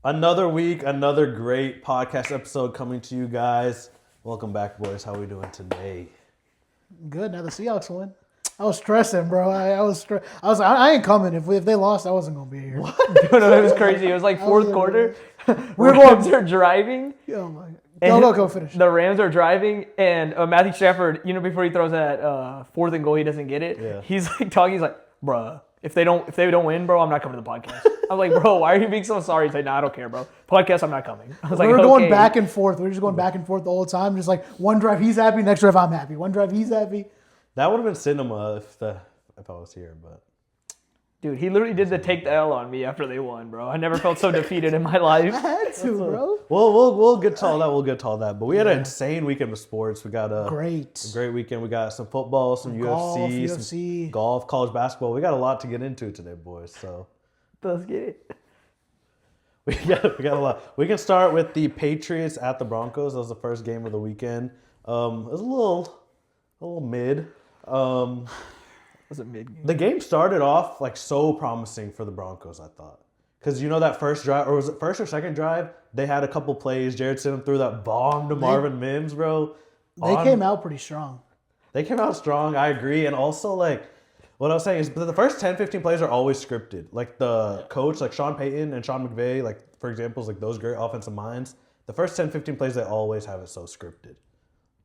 Another week, another great podcast episode coming to you guys. Welcome back, boys. How are we doing today? Good. Now the Seahawks win. I was stressing, bro. I was stressed. I was like, I ain't coming. If they lost, I wasn't gonna be here. What? Dude, it was crazy. It was like fourth quarter. We're Rams are driving. Oh my God. Go finish. The Rams are driving, and Matthew Stafford, before he throws that fourth and goal, he doesn't get it. Yeah. He's like talking. He's like, bruh, if they don't win, bro, I'm not coming to the podcast. I'm like, bro, why are you being so sorry? He's like, nah, I don't care, bro. Podcast, I'm not coming. I was like, we were going okay. back and forth. We were just going back and forth the whole time. Just like one drive, he's happy. Next drive, I'm happy. One drive, he's happy. That would have been cinema if I was here, but Dude, he literally did the take the L on me after they won, bro. I never felt so defeated in my life. I had to, bro. we'll get to all that. We'll get to all that. But we had an insane weekend of sports. We got a Great weekend. We got some football, some UFC, UFC. some golf, college basketball. We got a lot to get into today, boys. So Let's get it. we got a lot. We can start with the Patriots at the Broncos. That was the first game of the weekend. It was a little mid. Was a mid game. The game started off like so promising for the Broncos, I thought. Because that first drive, or was it first or second drive? They had a couple plays. Jared Stidham threw that bomb to Marvin Mims, bro. They came out pretty strong. They came out strong, I agree. And also, like, what I was saying is the first 10, 15 plays are always scripted. Like, the coach, like Sean Payton and Sean McVay, like, for example, like those great offensive minds, the first 10, 15 plays, they always have it so scripted.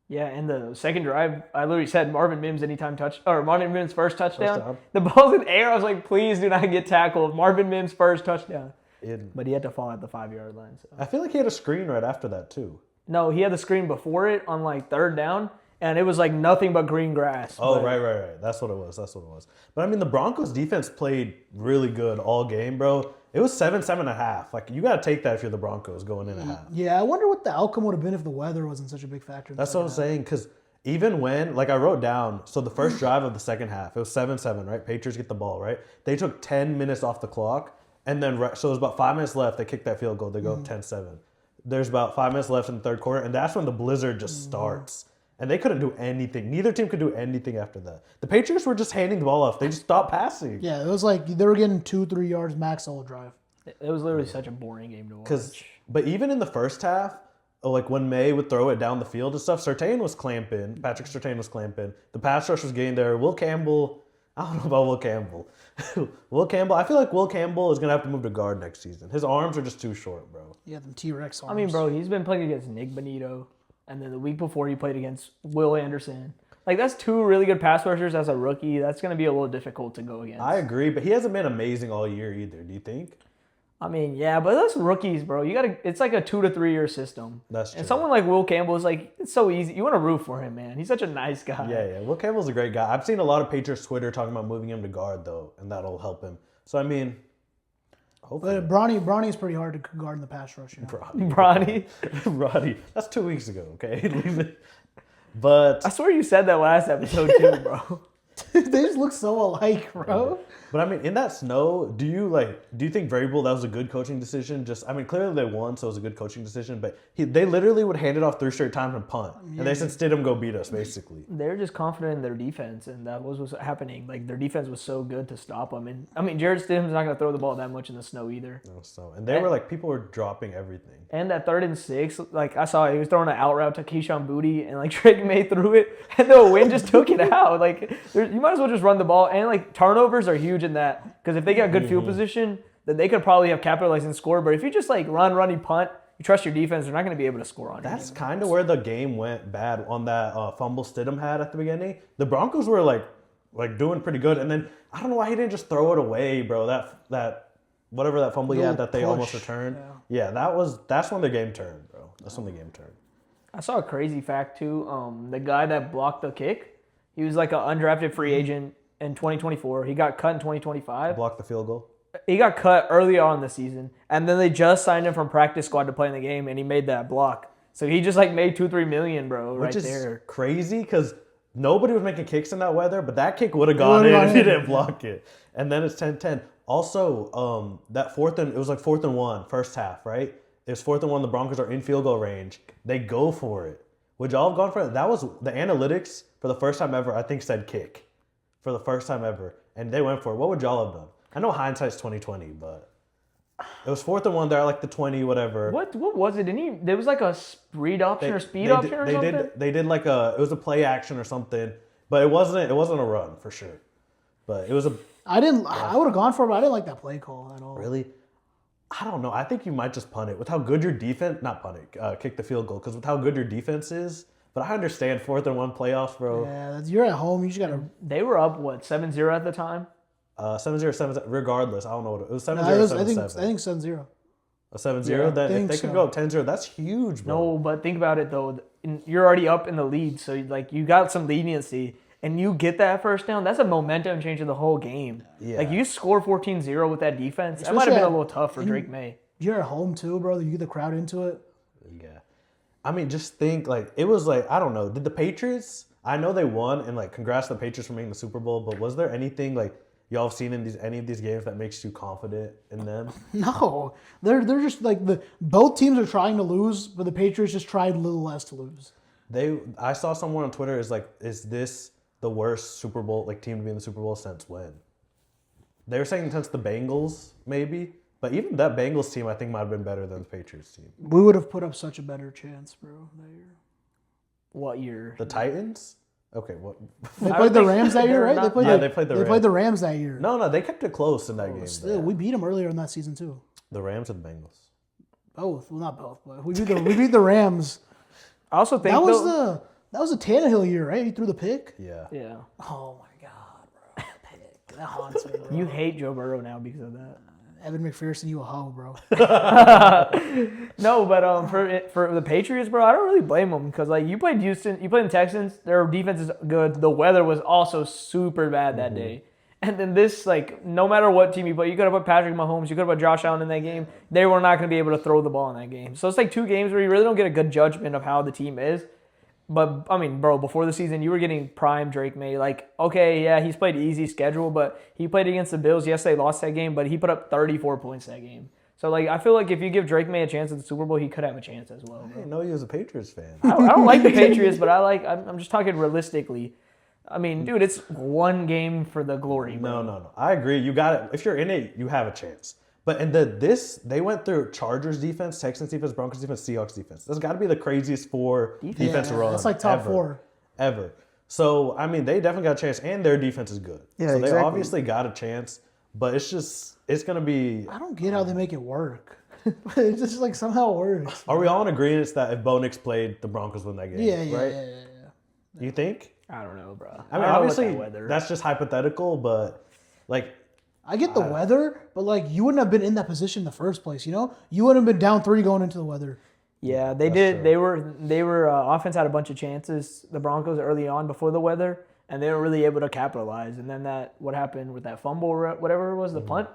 Yeah, and the second drive, I literally said Marvin Mims Marvin Mims first touchdown. down. The ball's in the air. I was like, please do not get tackled. Marvin Mims first touchdown. But he had to fall at the 5-yard line. So. I feel like he had a screen right after that, too. No, he had the screen before it on like third down, and it was like nothing but green grass. Oh, right. That's what it was. But, I mean, the Broncos defense played really good all game, bro. It was 7.5. Like, you got to take that if you're the Broncos going in at half. Yeah, I wonder what the outcome would have been if the weather wasn't such a big factor. That's what I'm saying, because even when, like I wrote down, so the first drive of the second half, it was 7-7, right? Patriots get the ball, right? They took 10 minutes off the clock, and then, so there's about 5 minutes left. They kick that field goal. They go 10-7. There's about 5 minutes left in the third quarter, and that's when the blizzard just starts. And they couldn't do anything. Neither team could do anything after that. The Patriots were just handing the ball off. They just stopped passing. Yeah, it was like they were getting 2-3 yards max the whole drive. It was literally such a boring game to watch. But even in the first half, like when May would throw it down the field and stuff, Surtain was clamping. Patrick Surtain was clamping. The pass rush was getting there. Will Campbell, I don't know about Will Campbell. I feel like Will Campbell is going to have to move to guard next season. His arms are just too short, bro. Yeah, them T-Rex arms. I mean, bro, he's been playing against Nick Bonito, and then the week before he played against Will Anderson. Like, that's two really good pass rushers as a rookie. That's going to be a little difficult to go against. I agree, but he hasn't been amazing all year either. Do you think? I mean, yeah, but that's rookies, bro. It's like a 2 to 3 year system. That's true. And someone like Will Campbell is like, it's so easy. You want to root for him, man. He's such a nice guy. Yeah. Will Campbell's a great guy. I've seen a lot of Patriots Twitter talking about moving him to guard, though, and that'll help him. So, I mean, hopefully. But Bronny is pretty hard to guard in the pass rush. Bronny. That's 2 weeks ago, okay? Leave it. But I swear you said that last episode too, bro. They just look so alike, bro. But I mean, in that snow, do you think Vrabel, that was a good coaching decision? Clearly they won, so it was a good coaching decision. But they literally would hand it off 3 straight times and punt, and they said Stidham go beat us, basically. They're just confident in their defense, and that was happening. Like their defense was so good to stop them. And I mean, Jared Stidham's not going to throw the ball that much in the snow either. No snow, and they were like people were dropping everything. And that 3rd and 6, like I saw he was throwing an out route to Keyshawn Booty, and like Drake May threw it, and the wind just took it out. Like you might as well just run the ball, and like turnovers are huge in that because if they get good field position, then they could probably have capitalized and score. But if you just like run, punt, you trust your defense, they're not going to be able to score on you. That's kind of where the game went bad on that fumble Stidham had at the beginning. The Broncos were like doing pretty good, and then I don't know why he didn't just throw it away, bro. That whatever that fumble he had that they almost returned. Yeah, that's when the game turned, bro. That's when the game turned. I saw a crazy fact too. The guy that blocked the kick, he was like an undrafted free agent in 2024. He got cut in 2025. Blocked the field goal. He got cut early on in the season, and then they just signed him from practice squad to play in the game, and he made that block. So he just like made $2-3 million, bro, right there. Which is crazy because nobody was making kicks in that weather, but that kick would have gone in if he didn't block it. And then it's 10-10. Also, that it was like 4th and 1, first half, right? It was 4th and 1. The Broncos are in field goal range. They go for it. Would y'all have gone for it? That was the analytics for the first time ever. I think said kick for the first time ever, and they went for it. What would y'all have done? I know hindsight's 20/20, but It was 4th and 1. They're like the 20, whatever. What was it? There was like a speed option or something? They did like it was a play action or something, but it wasn't a run for sure. But it was a. I would have gone for it, but I didn't like that play call at all. Really? I don't know. I think you might just punt it with how good your defense. Not punt it. Kick the field goal because with how good your defense is. But I understand 4th and 1 playoffs, bro. Yeah, you're at home. You just gotta. They were up 7-0 at the time. 7-0, 7-7. Regardless, I don't know what it was. 7-0, 7-7. I think 7-0. A 7-0. Then if they could go up 10-0, that's huge, bro. No, but think about it though. You're already up in the lead, so like you got some leniency, and you get that first down. That's a momentum change of the whole game. Yeah. Like you score 14-0 with that defense. That might have been a little tough for Drake May. You're at home too, bro. You get the crowd into it. Yeah. I mean, just think, like, it was like, I don't know. Did the Patriots, I know they won, and, like, congrats to the Patriots for making the Super Bowl, but was there anything, like, y'all have seen in any of these games that makes you confident in them? No. They're just, like, both teams are trying to lose, but the Patriots just tried a little less to lose. I saw someone on Twitter is this the worst Super Bowl, like, team to be in the Super Bowl since when? They were saying since the Bengals, maybe. But even that Bengals team, I think, might have been better than the Patriots team. We would have put up such a better chance, bro, that year. What year? The Titans? Okay, what? They played the Rams that year, right? they played the Rams. They played the Rams that year. No, they kept it close in that game. Still, we beat them earlier in that season too. The Rams or the Bengals? Both. Well, not both, but we beat the Rams. I also think that was a Tannehill year, right? He threw the pick. Yeah. Yeah. Oh my god, bro, pick that haunts me, bro. You hate Joe Burrow now because of that. Evan McPherson, you a hoe, bro. No, but for the Patriots, bro, I don't really blame them because like you played Houston, you played the Texans. Their defense is good. The weather was also super bad that day. And then this, like, no matter what team you play, you could have put Patrick Mahomes, you could have put Josh Allen in that game. They were not going to be able to throw the ball in that game. So it's like 2 games where you really don't get a good judgment of how the team is. But, I mean, bro, before the season, you were getting prime Drake May. Like, okay, yeah, he's played easy schedule, but he played against the Bills. Yes, they lost that game, but he put up 34 points that game. So, like, I feel like if you give Drake May a chance at the Super Bowl, he could have a chance as well. I didn't know he was a Patriots fan. I don't like the Patriots, but I'm just talking realistically. I mean, dude, it's one game for the glory, bro. No. I agree. You got it. If you're in it, you have a chance. But in they went through Chargers defense, Texans defense, Broncos defense, Seahawks defense. That's got to be the craziest 4 defense run. That's like top 4 ever. So I mean, they definitely got a chance, and their defense is good. Yeah, so exactly. they obviously got a chance. But it's gonna be. I don't get how they make it work. It just like somehow works. Are we all in agreement that if Bo Nix played, the Broncos win that game? Yeah, right? Yeah. You think? I don't know, bro. I mean, obviously, that's just hypothetical, but like. I get the weather, but like you wouldn't have been in that position in the first place. You know, you wouldn't have been down 3 going into the weather. Yeah, they did. True. They were offense had a bunch of chances. The Broncos early on before the weather, and they were really able to capitalize. And then what happened with that fumble, whatever it was, the punt.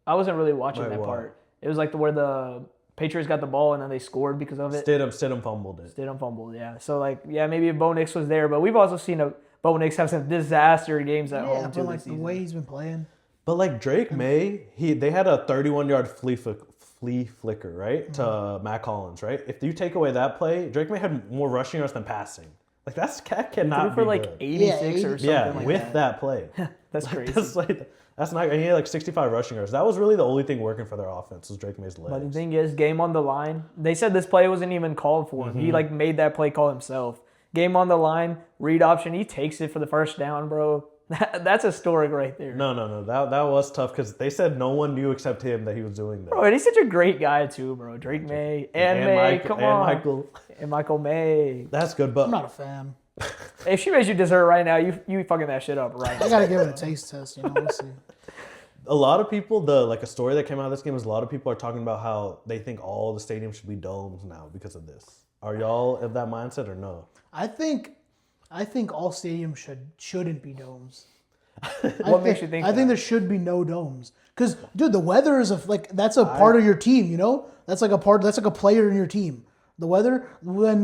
I wasn't really watching that part. It was like where the Patriots got the ball and then they scored because of it. Stidham fumbled it. Stidham fumbled, yeah. So like, yeah, maybe if Bo Nix was there, but we've also seen Bo Nix have some disaster games at home too. Yeah, like the way he's been playing. But like Drake May, they had a 31-yard flea flicker, right, to Matt Collins, right? If you take away that play, Drake May had more rushing yards than passing. Like that cannot be for like 86 or something. Yeah, like with that play. That's crazy. That's not. And he had like 65 rushing yards. That was really the only thing working for their offense was Drake May's legs. But the thing is, game on the line. They said this play wasn't even called for him. He like made that play call himself. Game on the line, read option. He takes it for the first down, bro. That's historic right there. No. That was tough because they said no one knew except him that he was doing that. Bro, and he's such a great guy too, bro. Drake May and May, come on. And Michael May. That's good, but I'm not a fan. If she makes you dessert right now, you fucking that shit up right now. I gotta give it a taste test, you know. We'll see. A lot of people, a story that came out of this game is a lot of people are talking about how they think all the stadiums should be domes now because of this. Are y'all of that mindset or no? I think all stadiums shouldn't be domes. What makes you think I think there should be no domes. Because, dude, the weather is that's a part of your team, you know? That's like a player in your team. The weather, when,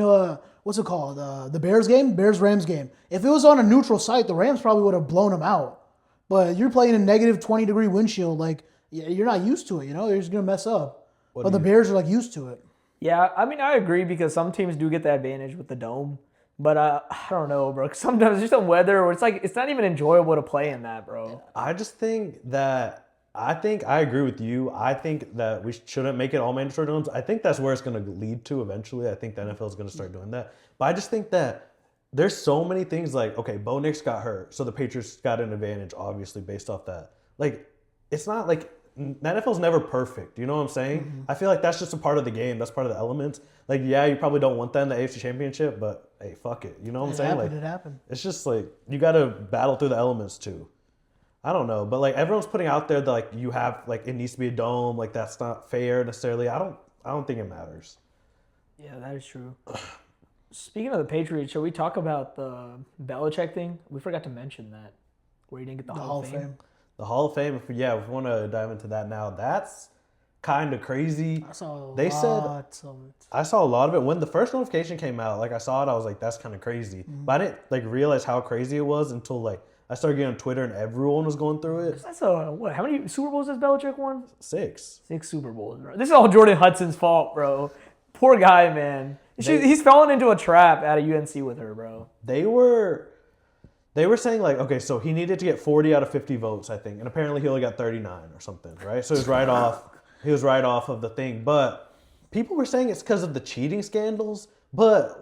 what's it called? The Bears-Rams game. If it was on a neutral site, the Rams probably would have blown them out. But you're playing in negative 20-degree windshield, like, you're not used to it, you know? You're just going to mess up. But the Bears are, like, used to it. Yeah, I mean, I agree because some teams do get the advantage with the dome. But I don't know, bro. Sometimes there's some weather where it's like it's not even enjoyable to play in that, bro. I just think that I think I agree with you. I think that we shouldn't make it all mandatory drills. I think that's where it's going to lead to eventually. I think the NFL is going to start doing that. But I just think that there's so many things like, okay, Bo Nix got hurt, so the Patriots got an advantage, obviously, based off that. Like, it's not like the NFL's never perfect. You know what I'm saying? Mm-hmm. I feel like that's just a part of the game. That's part of the elements. Like, yeah, you probably don't want that in the AFC Championship, but hey, fuck it. You know what I'm saying? Like, it happened. It's just like you got to battle through the elements too. I don't know, but like everyone's putting out there that like you have like it needs to be a dome. Like that's not fair necessarily. I don't think it matters. Yeah, that is true. Speaking of the Patriots, shall we talk about the Belichick thing? We forgot to mention that where he didn't get the Hall of Fame. The Hall of Fame. If we want to dive into that now, that's kind of crazy. I saw a lot of it. I saw a lot of it when the first notification came out. Like I saw it, I was like, that's kind of crazy. Mm-hmm. But I didn't like realize how crazy it was until like I started getting on Twitter and everyone was going through it. That's what? How many Super Bowls has Belichick won? 6. 6 Super Bowls, bro. This is all Jordan Hudson's fault, bro. Poor guy, man. He's fallen into a trap at a UNC with her, bro. They were saying like, okay, so he needed to get 40 out of 50 votes, I think, and apparently he only got 39 or something, right? So he was right off. He was right off of the thing, but people were saying it's because of the cheating scandals. But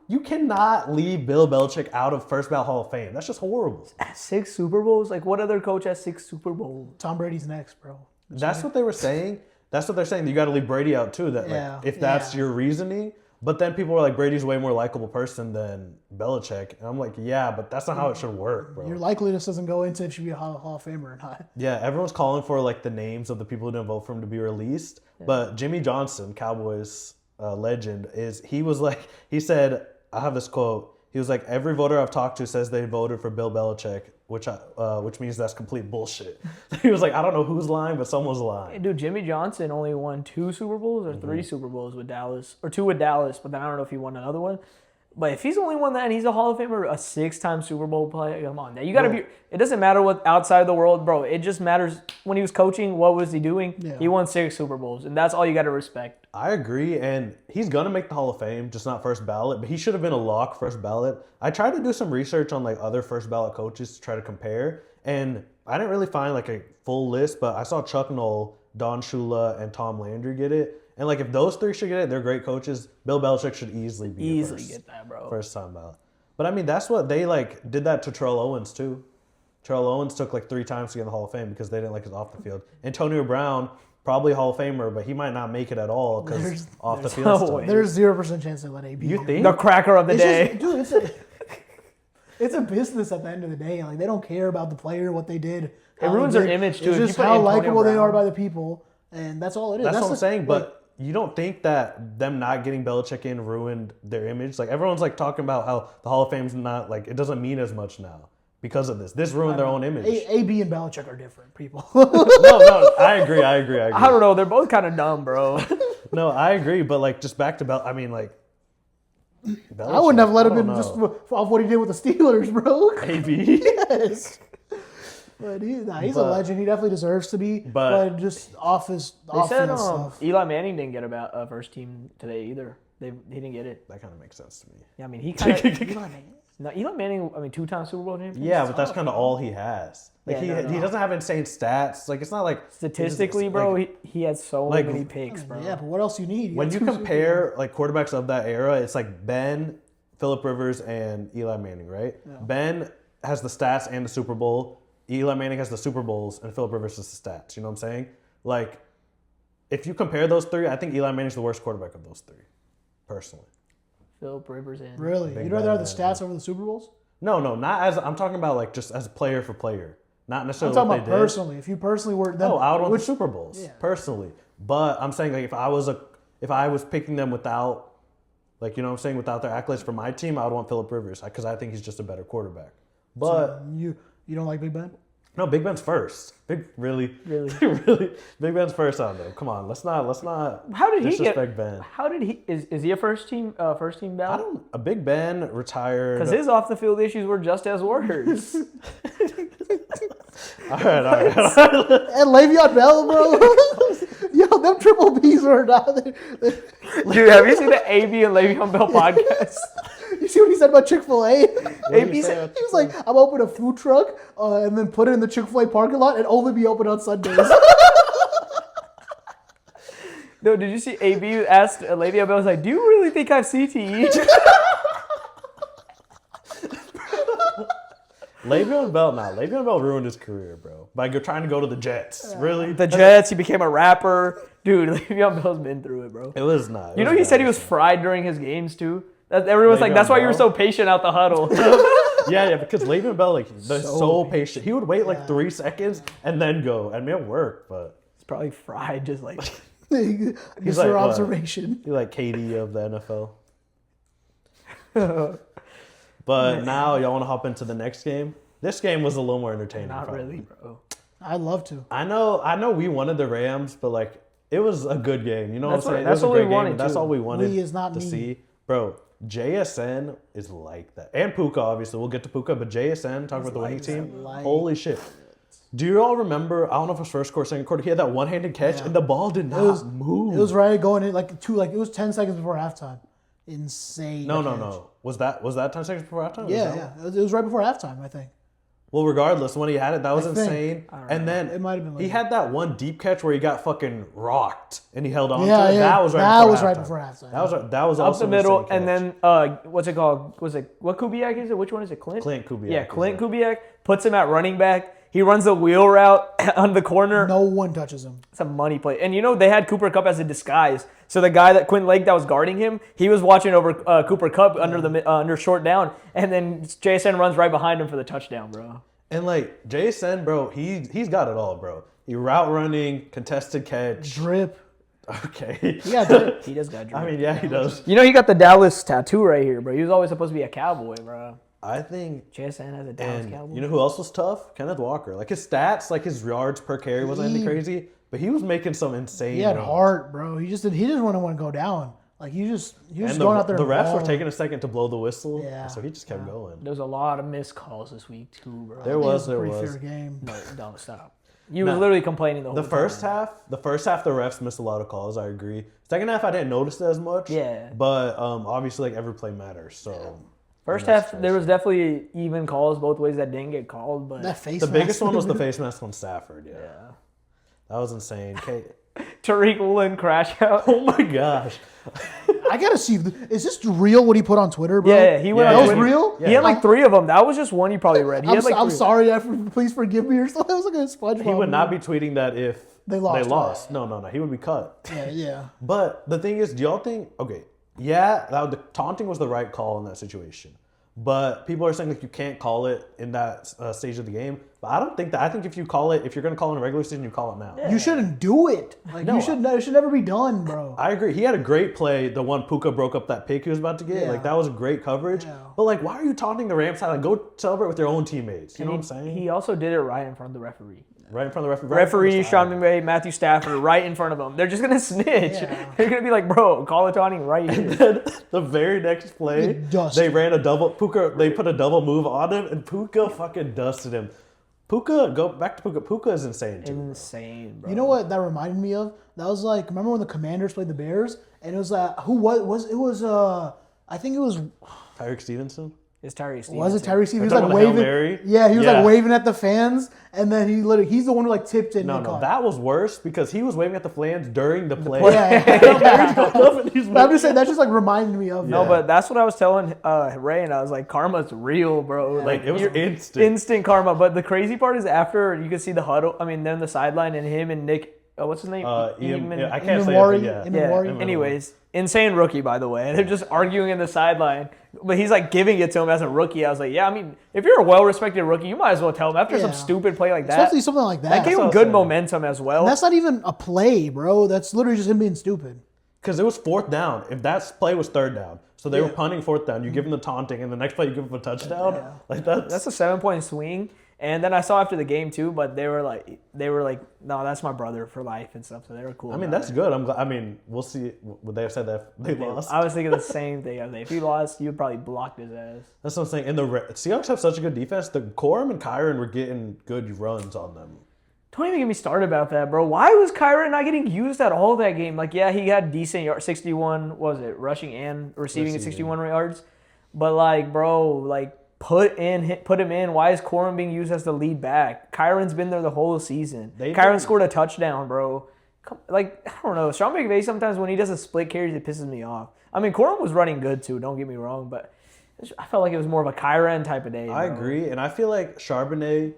you cannot leave Bill Belichick out of first ballot Hall of Fame. That's just horrible. 6 Super Bowls? Like what other coach has 6 Super Bowls? Tom Brady's next, bro. That's what they were saying. That's what they're saying. You got to leave Brady out too. That like, if that's your reasoning. But then people were like, Brady's way more likable person than Belichick. And I'm like, yeah, but that's not how it should work, bro. Your likeliness doesn't go into if you should be a Hall of Famer or not. Yeah, everyone's calling for like the names of the people who didn't vote for him to be released. Yeah. But Jimmy Johnson, Cowboys legend, he said, I have this quote. He was like, every voter I've talked to says they voted for Bill Belichick, which means that's complete bullshit. He was like, I don't know who's lying, but someone's lying. Hey, dude, Jimmy Johnson only won 2 Super Bowls or 3 Super Bowls with Dallas, or 2 with Dallas, but then I don't know if he won another one. But if he's only won that and he's a Hall of Famer, a 6-time Super Bowl player, come on. Now you gotta be. It doesn't matter what outside the world, bro. It just matters when he was coaching. What was he doing? Yeah. He won 6 Super Bowls, and that's all you got to respect. I agree, and he's gonna make the Hall of Fame, just not first ballot. But he should have been a lock first ballot. I tried to do some research on like other first ballot coaches to try to compare, and I didn't really find like a full list. But I saw Chuck Noll, Don Shula, and Tom Landry get it. And like if those 3 should get it, they're great coaches. Bill Belichick should easily get that, bro. First time ballot. But I mean, that's what they like did that to Terrell Owens too. Terrell Owens took like 3 times to get in the Hall of Fame because they didn't like his off the field. Antonio Brown, probably Hall of Famer, but he might not make it at all because off the field stuff. There's 0% chance they let AB. You think? The cracker of the day. It's a business at the end of the day. Like they don't care about the player, what they did. It ruins their image too. It's just how likable they are by the people, and that's all it is. That's what I'm saying, but you don't think that them not getting Belichick in ruined their image? Like everyone's like talking about how the Hall of Fame's not like it doesn't mean as much now because of this. This ruined their own image. AB and Belichick are different people. No, I agree. I don't know. They're both kind of dumb, bro. No, I agree, but like just back to I mean like. Belichick, I wouldn't have let him in just off what he did with the Steelers, bro. AB? Yes. But he's a legend. He definitely deserves to be. But just off his offense stuff. Eli Manning didn't get a first team today either. He didn't get it. That kind of makes sense to me. Yeah, I mean he kind of. Eli Manning. I mean 2-time Super Bowl champion. Yeah, but that's kind of all he has. Like he doesn't have insane stats. Like it's not like statistically, bro. He had so many picks, bro. Yeah, but what else you need? When you compare like quarterbacks of that era, it's like Ben, Phillip Rivers, and Eli Manning, right? Yeah. Ben has the stats and the Super Bowl. Eli Manning has the Super Bowls, and Phillip Rivers has the stats. You know what I'm saying? Like, if you compare those 3, I think Eli Manning's the worst quarterback of those 3, personally. Phillip Rivers and really, you'd rather have the stats over the Super Bowls? No, not as I'm talking about like just as player for player, not necessarily. I'm talking about personally. If you personally were, I would want the Super Bowls personally. But I'm saying like if I was picking them without, like you know what I'm saying, without their accolades for my team, I would want Phillip Rivers because I think he's just a better quarterback. But so you don't like Big Ben? No, Big Ben's first. Really. Big Ben's first on though. Come on, let's not. How did he disrespect Ben? How did he? Is he a first team ballot? A Big Ben retired because his off the field issues were just as worse. All right. And Le'Veon Bell, bro. Yo, them triple Bs were not there. Dude, have you seen the AB and Le'Veon Bell podcast? You see what he said about Chick-fil-A? AP said, He was like, I'm open a food truck and then put it in the Chick-fil-A parking lot and only be open on Sundays. no, did you see AB asked Le'Veon Bell, was like, do you really think I have CTE? Le'Veon Bell ruined his career, bro. By trying to go to the Jets. Really? The Jets, he became a rapper. Dude, Le'Veon Bell's been through it, bro. It was not. You know, he said he was fried during his games, too. Everyone's like, that's why you were so patient out the huddle. yeah, because Le'Veon Bell, like, they're so patient. He would wait like 3 seconds and then go. I mean, it worked, but. It's probably fried, just like. Just for observation. He's like KD of the NFL. But now y'all want to hop into the next game? This game was a little more entertaining. Not probably. really, bro. I'd love to. I know we wanted the Rams, but like it was a good game. You know what I'm saying? That's it was all a we great game. wanted, That's too. all we wanted We is not to me. see. Bro, JSN is like that. And Puka, obviously. We'll get to Puka, but JSN, talking about the winning team. like Holy shit. Do you all remember, I don't know if it was first quarter, second quarter, he had that one-handed catch and the ball did not move. It was right going in like it was 10 seconds before halftime. Insane. No. Was that 10 seconds before halftime? Yeah. It was right before halftime, I think. Well, regardless, when he had it, that was I think. insane. And then It might have been he later. had that one deep catch where he got fucking rocked and he held on Yeah, to it. yeah. That was right That before was halftime. right before halftime. That was Up also the middle, an insane and catch. then, what's it called? Was it, what Kubiak is it? Which one is it? Clint? Clint Kubiak. Yeah, Clint Kubiak puts him at running back. He runs the wheel route on the corner. No one touches him. It's a money play. And you know, they had Cooper Kupp as a disguise. So the guy that Quinn Lake that was guarding him, he was watching over Cooper Kupp under short down. And then JSN runs right behind him for the touchdown, bro. And like JSN, bro, he's got it all, bro. He route running, contested catch. Drip. Okay. Yeah, drip. He does got drip. I mean, yeah, he does. You know, he got the Dallas tattoo right here, bro. He was always supposed to be a Cowboy, bro. I think. JSN has a Dallas And Cowboy. you know who else was tough? Kenneth Walker. Like his stats, like his yards per carry wasn't anything crazy, but he was making some insane. He had runs. heart, bro. He didn't want to go down. Like he was And going out there. the and refs were balling. taking a second to blow the whistle, Yeah. so he just kept going. There's a lot of missed calls this week, too, bro. There I think it was. a pretty fair game. No, don't stop. You was literally complaining the whole The time. first half, the refs missed a lot of calls. I agree. Second half, I didn't notice it as much. Yeah. But obviously, like every play matters. So First half, there was definitely even calls both ways that didn't get called, but That face. the biggest mask. one was the face mask on Stafford. Yeah, that was insane. Tariq Woolen crash out. Oh my gosh. I gotta see. Is this real? What he put on Twitter, bro? Yeah, he went Yeah, on That was Twitter. real. He had like 3 of them. That was just one you probably read. He had like I'm 3. sorry. Please forgive me or something. That was like a SpongeBob. He would not be tweeting that if They lost. No. He would be cut. Yeah. But the thing is, do y'all think? Okay, yeah, the taunting was the right call in that situation. But people are saying like you can't call it in that stage of the game. But I don't think that. I think if you call it, if you're gonna call it in a regular season, you call it now. Yeah. You shouldn't do it. Like No. it should never be done, bro. I agree. He had a great play. The one Puka broke up that pick he was about to get. Yeah. Like that was great coverage. Yeah. But like, why are you taunting the Rams side? Like, go celebrate with your own teammates. You know what I'm saying? He also did it right in front of the referee. Right in front of the referee. Referee, Sean McVay, Matthew Stafford, right in front of him. They're just going to snitch. Yeah. They're going to be like, bro, call it taunting right here. Then the very next play, Dusted. they ran a double. Puka, they put a double move on him, and Puka fucking dusted him. Puka, go back to Puka. Puka is insane too. Insane, bro. You know what that reminded me of? That was like, remember when the Commanders played the Bears, and it was I think it was Tyreek Stevenson. It's Tyree Stevenson. Was it Tyree Stevenson? He was Talking like about the Hail waving. Mary? Yeah, he was Yeah. like waving at the fans, and then he's the one who like tipped it. No, and caught. that was worse because he was waving at the fans during the play. Yeah. And he's But I'm just saying that just like reminded me of. No, that. but that's what I was telling Ray, and I was like, karma's real, bro. Like, it was you're- instant. Instant karma. But the crazy part is after you could see the huddle, I mean, they're on the sideline, and him and Nick, what's his name? Yeah, I can't say Imamari, it, but yeah. Imamari. Yeah. Anyways, insane rookie, by the way. They're just arguing in the sideline, but he's like giving it to him as a rookie. I was like, yeah, I mean, if you're a well-respected rookie, you might as well tell him after some Yeah. stupid play like that. Especially something like that. That gave him what I'm good saying. momentum as well. And that's not even a play, bro. That's literally just him being stupid. Because it was 4th down. If that play was 3rd down, so they were punting 4th down. You give them the taunting, and the next play you give them a touchdown. Like That's a 7-point swing. And then I saw after the game too, but they were like, no, that's my brother for life and stuff. So they were cool. I mean, about that's it. good. I'm glad. I mean, we'll see. Would they have said that if they lost? I was thinking the same thing. I was like, if he lost, you'd probably block his ass. That's what I'm saying. And the Seahawks have such a good defense. The Corum and Kyron were getting good runs on them. Don't even get me started about that, bro. Why was Kyron not getting used at all that game? Like, yeah, he had decent 61, what was it, rushing and receiving at 61 yards. But like, bro, like Put him in. Why is Corum being used as the lead back? Kyron's been there the whole season. They Kyron did. scored a touchdown, bro. Like, I don't know. Sean McVay, sometimes when he does a split carries, it pisses me off. I mean, Corum was running good too, don't get me wrong, but I felt like it was more of a Kyron type of day. I bro. agree, and I feel like Charbonnet,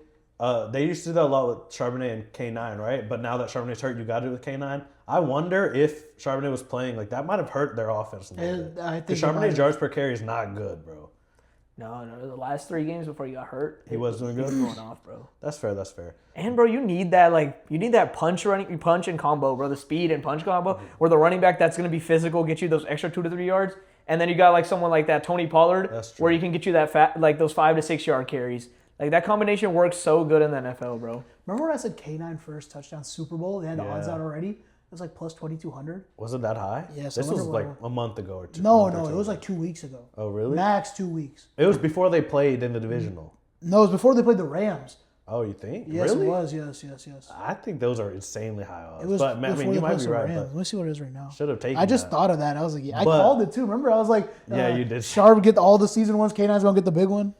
they used to do that a lot with Charbonnet and K9, right? But now that Charbonnet's hurt, you got it with K9. I wonder if Charbonnet was playing, like, that might have hurt their offense a little bit. I think Because Charbonnet's yards per carry is not good, bro. No, the last 3 games before he got hurt, He was doing good? He was going off, bro. That's fair. And bro, you need that punch and combo, bro. The speed and punch combo, where the running back that's gonna be physical, get you those extra 2 to 3 yards, and then you got like someone like that Tony Pollard, That's true. where you can get you those 5 to 6 yard carries. Like that combination works so good in the NFL, bro. Remember when I said K9 first touchdown Super Bowl? They had the odds out already. It was like plus 2,200. Was it that high? Yeah, so This I was wonder like a month ago or two. No, month or it two was ago. like 2 weeks ago. Oh, really? Max 2 weeks. It was before they played in the divisional. No, it was before they played the Rams. Oh, you think? Yes, really? it was. Yes. I think those are insanely high odds. It was but, I before mean, they you might played be the right, Rams. but Let me see what it is right now. should have taken I just that. thought of that. I was like, I But- called it too. Remember, I was like, Yeah, you did. Sharp get all the season ones. K9's gonna get the big one.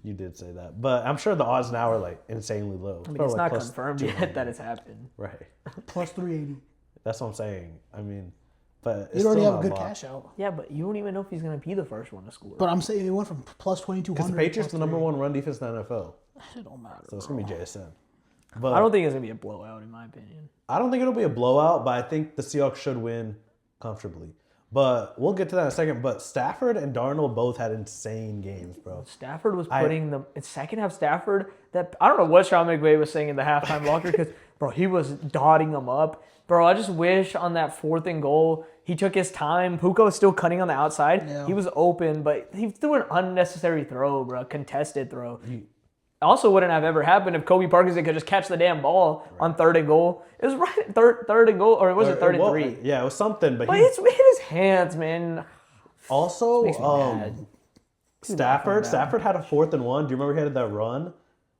You did say that. But I'm sure the odds now are like insanely low. I mean, it's Probably not plus confirmed 200. yet that it's happened. Right. Plus 380. That's what I'm saying. I mean, but it's You'd already still have a not good lot. cash out. Yeah, but you don't even know if he's gonna be the first one to score. But I'm saying it went from plus 2,200. Because the Patriots to are the plus number 1 run defense in the NFL. 380. It don't matter. So it's going to be JSN. But I don't think it's gonna be a blowout, in my opinion. I don't think it'll be a blowout, but I think the Seahawks should win comfortably. But we'll get to that in a second. But Stafford and Darnold both had insane games, bro. Stafford was putting them in second half. Stafford, that I don't know what Sean McVay was saying in the halftime locker because bro, he was dotting them up. Bro, I just wish on that 4th and goal he took his time. Puka was still cutting on the outside. Yeah. He was open, but he threw an unnecessary throw, bro, contested throw. Also wouldn't have ever happened if Kobe Parkinson could just catch the damn ball on 3rd and goal. It was right at third and goal, or was it 3rd and 3? Yeah, it was something. But But he it's in his hands, man. also Makes me mad. Stafford had a 4th and 1. Do you remember he had that run?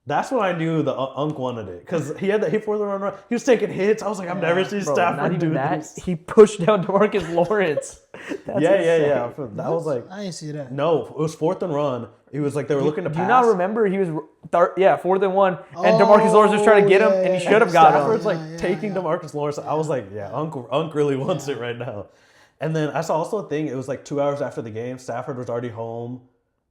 That's when I knew the Unk wanted it because he had that 4th and 1 run. He was taking hits. I was like, I've never seen Bro, Stafford not even do that. this. He pushed down DeMarcus Lawrence. That's Yeah. insane. That was like I didn't see that. no. It was 4th and run. It was like they were looking to Do pass. you not remember he was 4th and 1, and DeMarcus Lawrence was trying to get him, and he should have got Stafford's him. like taking DeMarcus Lawrence. I was like, yeah, Unk really wants it right now. And then I saw also a thing. It was like 2 hours after the game. Stafford was already home,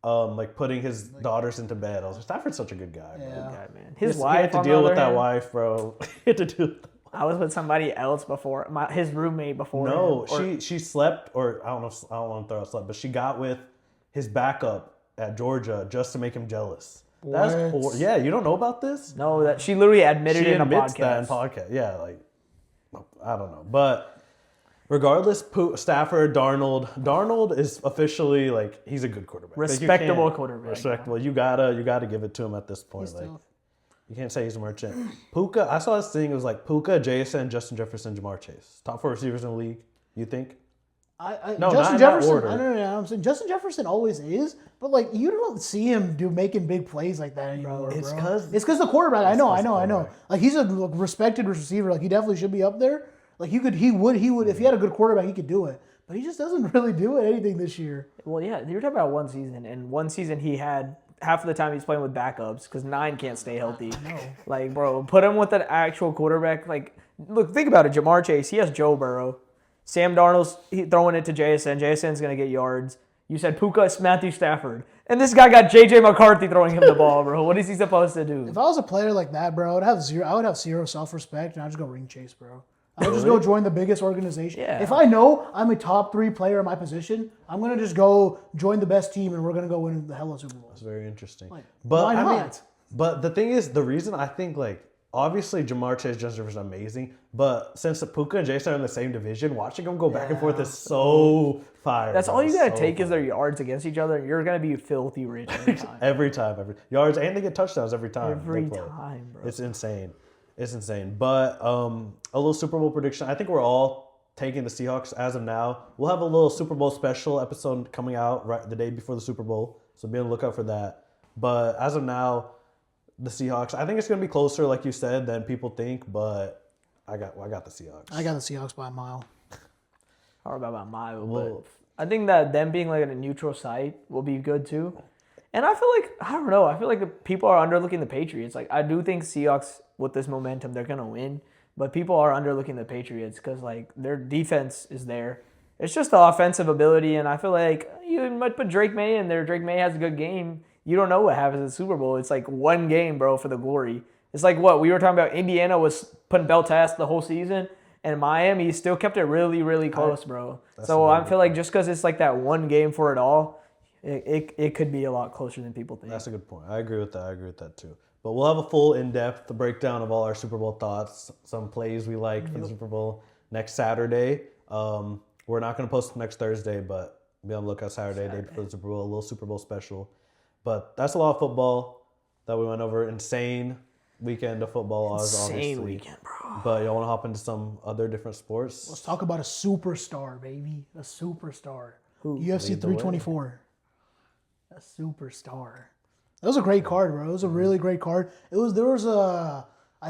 like putting his daughters into bed. I was like, Stafford's such a good guy, bro. Yeah. God, man. His He wife had to on the deal with other that hand, wife, bro. He had to deal with I was with somebody else before, his roommate before. No, him, or- she slept, or I don't know. I don't want to throw out slept, but she got with his backup at Georgia just to make him jealous. That's What? poor. Yeah, you don't know about this? No, that she literally admitted She it in a admits podcast. that in podcast. Yeah, like I don't know, but regardless, Stafford, Darnold is officially like he's a good quarterback. Like, you Respectable can't- quarterback. Respectable. You gotta give it to him at this point. Like tough. you can't say he's a merchant. Puka, I saw this thing. It was like Puka, JSN, Justin Jefferson, Jamar Chase, top 4 receivers in the league. You think? No, not Justin in that Jefferson. order. I don't know. I'm saying Justin Jefferson always is, but like you don't see him making big plays like that anymore. It's bro. 'cause- it's because the quarterback. I know. quarterback. Like he's a respected receiver. Like he definitely should be up there. Like he would if he had a good quarterback, he could do it. But he just doesn't really do anything this year. Well, yeah, you're talking about one season, and one season he had half of the time he's playing with backups because 9 can't stay healthy. Like, bro, put him with an actual quarterback. Like, look, think about it. Jamar Chase, he has Joe Burrow. Sam Darnold's throwing it to JSN. JSN's going to get yards. You said Puka, it's Matthew Stafford. And this guy got J.J. McCarthy throwing him the ball, bro. What is he supposed to do? If I was a player like that, bro, I would have zero self-respect, and I'd just go ring chase, bro. I would just go join the biggest organization. Yeah. If I know I'm a top 3 player in my position, I'm gonna just go join the best team, and we're gonna go win the hell of Super Bowl. It's very interesting. Like, but why I mean, not? but the thing is, the reason I think like obviously Jamar Chase, Justin Jefferson, amazing. But since Puka and Jason are in the same division, watching them go back and forth is so fire. That's bro. all you got to So take is fire. their yards against each other, and you're going to be filthy rich every time. every yards, and they get touchdowns every time. Every they play. time, bro. It's insane. It's insane. But a little Super Bowl prediction. I think we're all taking the Seahawks as of now. We'll have a little Super Bowl special episode coming out right the day before the Super Bowl, so be on the lookout for that. But as of now, the Seahawks. I think it's going to be closer, like you said, than people think. But I got the Seahawks. I got the Seahawks by a mile. Or about my mile, Well- but I think that them being like at a neutral site will be good too. And I feel like, I don't know, I feel like the people are underlooking the Patriots. Like, I do think Seahawks, with this momentum, they're going to win. But people are underlooking the Patriots because, like, their defense is there. It's just the offensive ability, and I feel like you might put Drake May in there. Drake May has a good game. You don't know what happens in the Super Bowl. It's like one game, bro, for the glory. It's like what we were talking about. Indiana was putting belt test the whole season, and Miami still kept it really, really close, bro. So I feel like just because it's like that one game for it all, it could be a lot closer than people think. That's a good point. I agree with that too. But we'll have a full in-depth breakdown of all our Super Bowl thoughts, some plays we like for the Super Bowl next Saturday. We're not going to post next Thursday, but be on the lookout Saturday, day before the Super Bowl, a little Super Bowl special. But that's a lot of football that we went over. Insane weekend of football, obviously. Insane weekend, bro. But y'all want to hop into some other different sports? Let's talk about a superstar, baby. A superstar. Who? UFC Lead the way. 324. A superstar. That was a great card, bro. It was a really great card. I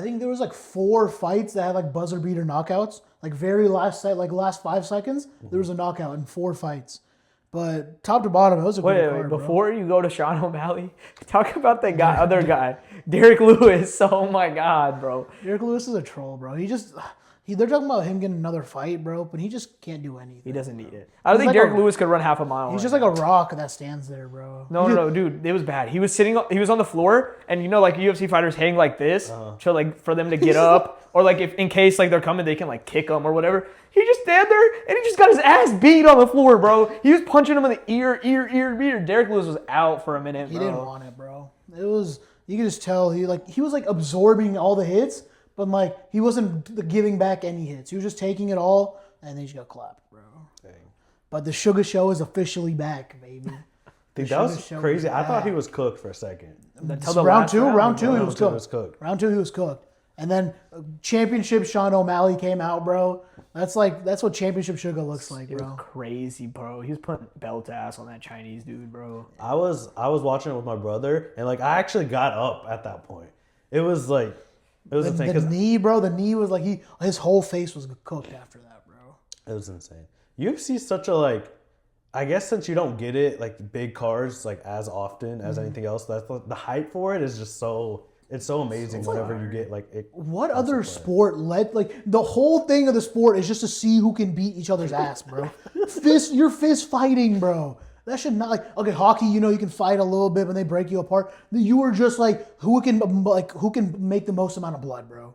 think there was like 4 fights that had like buzzer beater knockouts. Like very last set, like last 5 seconds, there was a knockout in 4 fights. But top to bottom, it was a great card, bro. Before you go to Sean O'Malley, talk about the other guy, Derek Lewis. Oh my God, bro. Derek Lewis is a troll, bro. They're talking about him getting another fight, bro, but he just can't do anything. He doesn't need it. I don't think Derek Lewis could run half a mile. He's just like a rock that stands there, bro. No, dude, it was bad. He was on the floor, and you know, like UFC fighters hang like this, to like for them to get up, or like if in case like they're coming, they can like kick them or whatever. He just stand there, and he just got his ass beat on the floor, bro. He was punching him in the ear. Derek Lewis was out for a minute, bro. He didn't want it, bro. It was, you could just tell he was like absorbing all the hits, but like he wasn't giving back any hits. He was just taking it all, and then he just got clapped, bro. Dang. But the Sugar Show is officially back, baby. Dude, that was crazy. I thought he was cooked for a second. Round two, he was cooked. Round 2, he was cooked. And then championship Sean O'Malley came out, bro. That's what championship Sugar looks like, It bro. was crazy, bro. He was putting belt ass on that Chinese dude, bro. I was watching it with my brother, and like I actually got up at that point. It was like insane. The knee, bro. The knee was like his whole face was cooked after that, bro. It was insane. UFC is such a like, I guess since you don't get it like big cards like as often as anything else, that's the hype for it is just so. It's so amazing whenever you get like it. What other sport the whole thing of the sport is just to see who can beat each other's ass, bro. You're fist fighting, bro. That should not okay, hockey, you know you can fight a little bit when they break you apart. You were just like who can make the most amount of blood, bro.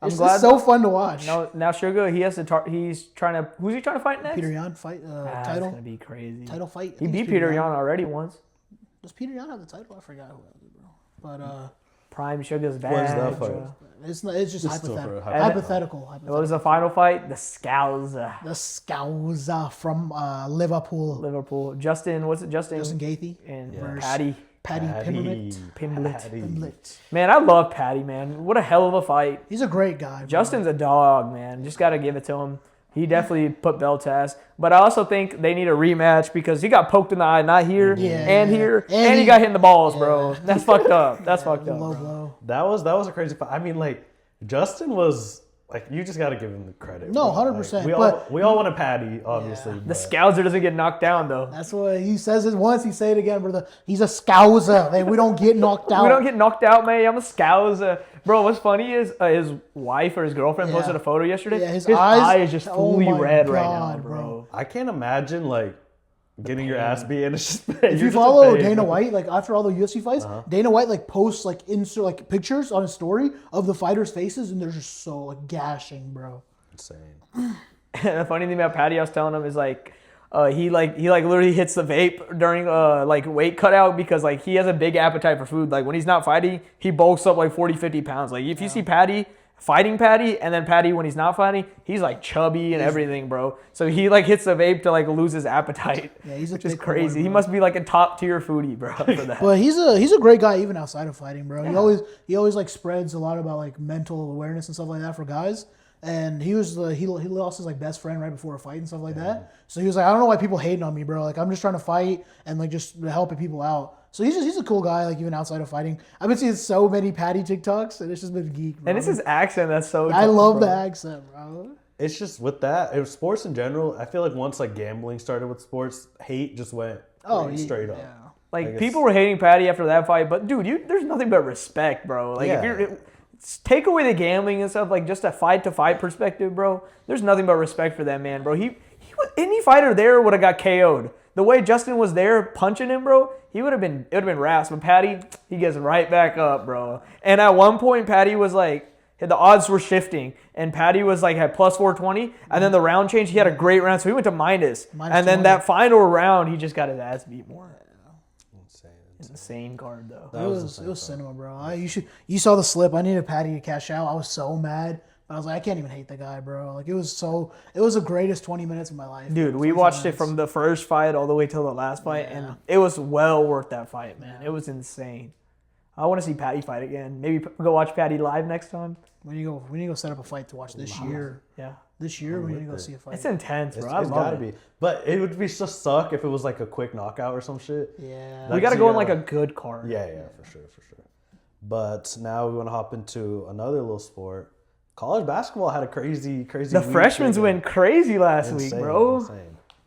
It's just so fun to watch. Now Sugar, who's he trying to fight next? Peter Yan fight title. That's gonna be crazy. Title fight. He beat Peter Yan already once. Does Peter Yan have the title? I forgot who has it, bro. But Prime Sugar's back. When's that fight? It's just hypothetical. For Hypothetical. What was the final fight? The Scouser. The Scouser from Liverpool. Justin, what's it? Justin Gaethje. And Patty Pimblett. Pimblett. Man, I love Patty, man. What a hell of a fight. He's a great guy, bro. Justin's a dog, man. Just got to give it to him. He definitely put belt test. But I also think they need a rematch because he got poked in the eye, not here and here. And he got hit in the balls, bro. That's fucked up. That's fucked up. Low blow. That was a crazy fight. I mean, like, Justin was like, you just got to give him the credit. No, bro. 100%. Like, we all want a Patty, obviously. The Scouser doesn't get knocked down, though. That's what he says it once. He say it again, brother. He's a Scouser. We don't get knocked out. We don't get knocked out, man. I'm a Scouser. Bro, what's funny is his wife or his girlfriend posted a photo yesterday. Yeah, his eye is just fully red right God, now, bro. I can't imagine, like, getting your ass beat and it's just If you follow Dana White, like after all the UFC fights, Dana White like posts like insert like pictures on his story of the fighters' faces, and they're just so like gashing, bro. Insane. The funny thing about Patty, I was telling him is like, he literally hits the vape during like weight cutout because like he has a big appetite for food. Like when he's not fighting, he bulks up like 40, 50 pounds. Like if you see Patty fighting Patty and then Patty when he's not fighting, he's like chubby and everything, bro. So he like hits the vape to like lose his appetite. Yeah, he's which is crazy. He must be like a top tier foodie, bro, for that. But he's a great guy even outside of fighting, bro. Yeah. He always like spreads a lot about like mental awareness and stuff like that for guys. And he lost his like best friend right before a fight and stuff like that. So he was like, I don't know why people hating on me, bro. Like I'm just trying to fight and like just helping people out. So he's a cool guy, like even outside of fighting. I've been seeing so many Patty TikToks, and it's just been geek, bro. And it's his accent that's so. I love the accent, bro. It's just with that, sports in general. I feel like once like gambling started with sports, hate just went straight up. Yeah. Like, people were hating Patty after that fight, but dude, there's nothing but respect, bro. Like, if you're take away the gambling and stuff, like just a fight-to-fight perspective, bro. There's nothing but respect for that man, bro. Any fighter there would have got KO'd. The way Justin was there punching him, bro, it would have been raps. But Patty, he gets right back up, bro. And at one point, Patty was like, the odds were shifting, and Patty was like had plus 420, and then the round change, he had a great round, so he went to minus and then 20. that final round, he just got his ass beat more. Insane card though. It was cinema, bro. You saw the slip. I needed Patty to cash out. I was so mad. But I was like, I can't even hate the guy, bro. Like, it was the greatest 20 minutes of my life. Dude, we watched it from the first fight all the way till the last fight, and it was well worth that fight, man. It was insane. I want to see Patty fight again. Maybe go watch Patty live next time. We need to go set up a fight to watch this year. Yeah. This year, we need to go see a fight. It's intense, bro. It's gotta be. But it would be just suck if it was like a quick knockout or some shit. Yeah. We got to go in like a good card. Yeah, for sure. But now we want to hop into another little sport. College basketball had a crazy The week. freshmen went crazy last week, bro. Insane.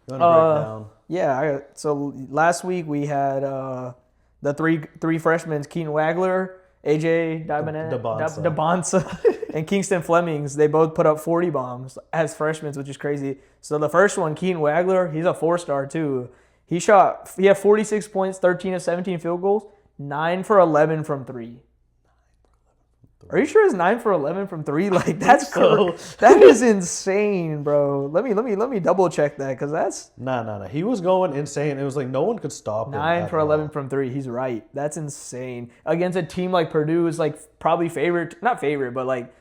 You want to break down? Yeah. So last week we had the three freshmen, Keaton Wagler, AJ Dabonsa, and Kingston Flemings. They both put up 40 bombs as freshmen, which is crazy. So the first one, Keaton Wagler, he's a 4-star too. He had 46 points, 13 of 17 field goals, 9 for 11 from 3. Are you sure it's 9 for 11 from 3? Like, that's that is insane, bro. Let me double check that, because that's No. He was going insane. It was like no one could stop him. 9 for 11 from 3. He's right. That's insane. Against a team like Purdue is like probably not favorite, but like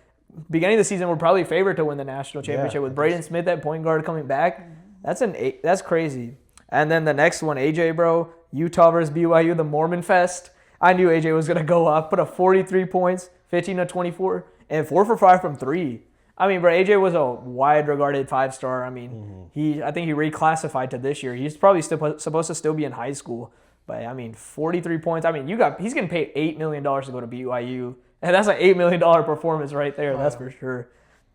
beginning of the season we're probably favorite to win the national championship with Braden Smith at point guard coming back. That's crazy. And then the next one, AJ, bro, Utah versus BYU, the Mormon Fest. I knew AJ was gonna go off. Put up 43 points. 15 of 24, and 4 for 5 from 3. I mean, bro, AJ was a wide-regarded 5-star. I mean, I think he reclassified to this year. He's probably still supposed to still be in high school. But, I mean, 43 points. I mean, he's getting paid $8 million to go to BYU. And that's an $8 million performance right there. That's for sure.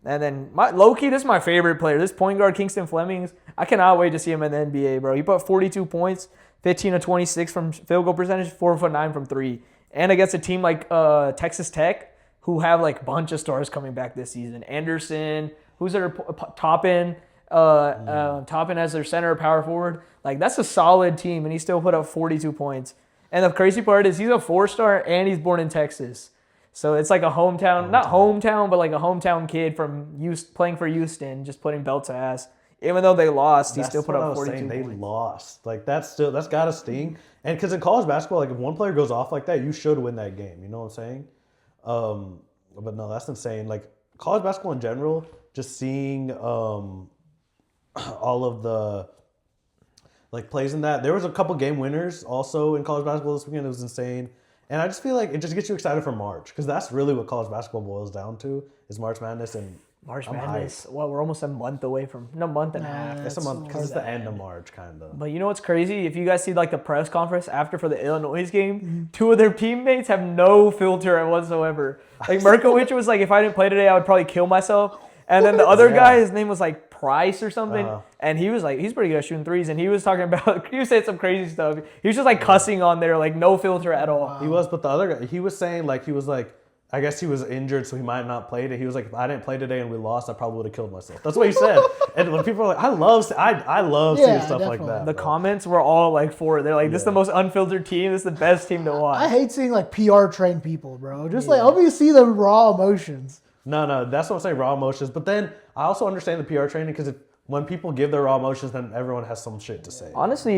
And then, low-key, this is my favorite player. This point guard, Kingston Flemings, I cannot wait to see him in the NBA, bro. He put 42 points, 15 of 26 from field goal percentage, 4 for 9 from 3. And against a team like Texas Tech, who have like a bunch of stars coming back this season. Anderson, who's their Toppin as their center power forward. Like, that's a solid team, and he still put up 42 points. And the crazy part is he's a 4-star, and he's born in Texas. So it's like a not hometown, but like a hometown kid from playing for Houston, just putting belt to ass. Even though they lost, he still put up 42 points. They lost. Like, that's got to sting. And because in college basketball, like, if one player goes off like that, you should win that game. You know what I'm saying? But no, that's insane. Like, college basketball in general, just seeing all of the, like, plays in that. There was a couple game winners also in college basketball this weekend. It was insane. And I just feel like it just gets you excited for March, because that's really what college basketball boils down to, is March Madness. And March Madness. Well, we're almost a month away from a month and a half. It's a month because it's the end of March, kind of. But you know what's crazy? If you guys see like the press conference after for the Illinois game, 2 of their teammates have no filter whatsoever. Like Merkowicz was like, if I didn't play today, I would probably kill myself. And then the other guy, his name was like Price or something, and he was like, he's pretty good at shooting threes, and he was talking about, he was saying some crazy stuff. He was just like cussing on there, like no filter at all. He was, but the other guy, he was saying like, I guess he was injured, so he might not play today. He was like, if I didn't play today and we lost, I probably would have killed myself. That's what he said. And when people are like, I love seeing stuff definitely. like that. The comments were all like for it. They're like, this is the most unfiltered team. This is the best team to watch. I hate seeing like PR trained people, bro. Just like, let me see the raw emotions. No, that's what I'm saying, raw emotions. But then I also understand the PR training, because when people give their raw emotions, then everyone has some shit to say. Honestly,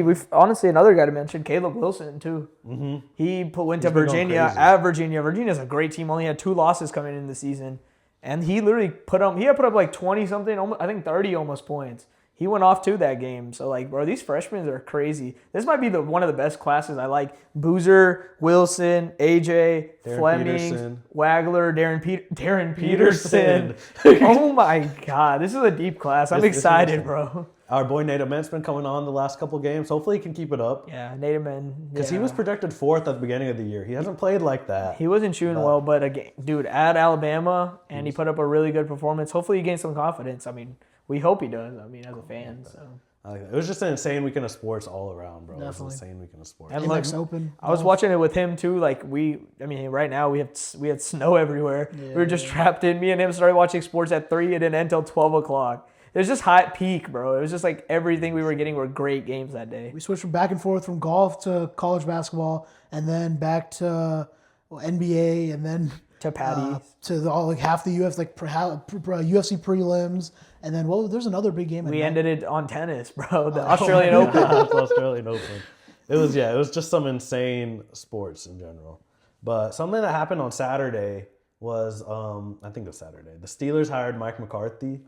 another guy to mention, Caleb Wilson too. Mm-hmm. He went to Virginia at Virginia. Virginia's a great team. Only had 2 losses coming in the season, and he literally put up like 20 something, I think 30 almost points. He went off too that game. So like, bro, these freshmen are crazy. This might be one of the best classes I like. Boozer, Wilson, AJ, Fleming, Wagler, Darren Peterson. Oh my God, this is a deep class. I'm excited, bro. Our boy Nate Amen's been coming on the last couple games. Hopefully he can keep it up. Yeah, Nate Amen. Because he was projected 4th at the beginning of the year. He hasn't played like that. He wasn't shooting well, but again, dude, at Alabama, and he put up a really good performance. Hopefully he gains some confidence. I mean, we hope he does. I mean, as a fan. So It was just an insane weekend of sports all around, bro. It Definitely. was an insane weekend of sports. And Amex Open. I was watching it with him too. Like right now we had snow everywhere. Yeah, we were just trapped in. Me and him started watching sports at 3 and didn't end until 12 o'clock. It was just high peak, bro. It was just like everything we were getting were great games that day. We switched from back and forth from golf to college basketball, and then back to NBA, and then To Patty. to all like half the UFC UFC prelims, and then there's another big game. We ended it on tennis, bro. The Oh, Australian yeah. Open. The Australian Open. It was just some insane sports in general. But something that happened on Saturday was, I think it was Saturday. The Steelers hired Mike McCarthy.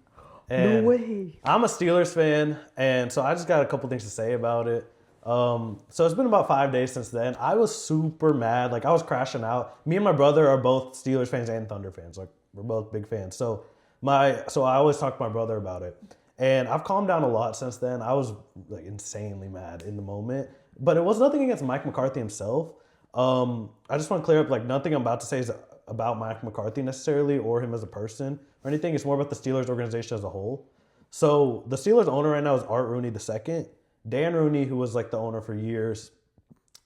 And No way. I'm a Steelers fan, and so I just got a couple things to say about it. So it's been about 5 days since then. I was super mad. Like, I was crashing out. Me and my brother are both Steelers fans and Thunder fans. Like, we're both big fans. So I always talk to my brother about it. And I've calmed down a lot since then. I was like insanely mad in the moment. But it was nothing against Mike McCarthy himself. I just want to clear up, like, nothing I'm about to say is about Mike McCarthy necessarily or him as a person or anything. It's more about the Steelers organization as a whole. So the Steelers owner right now is Art Rooney II. Dan Rooney, who was like the owner for years,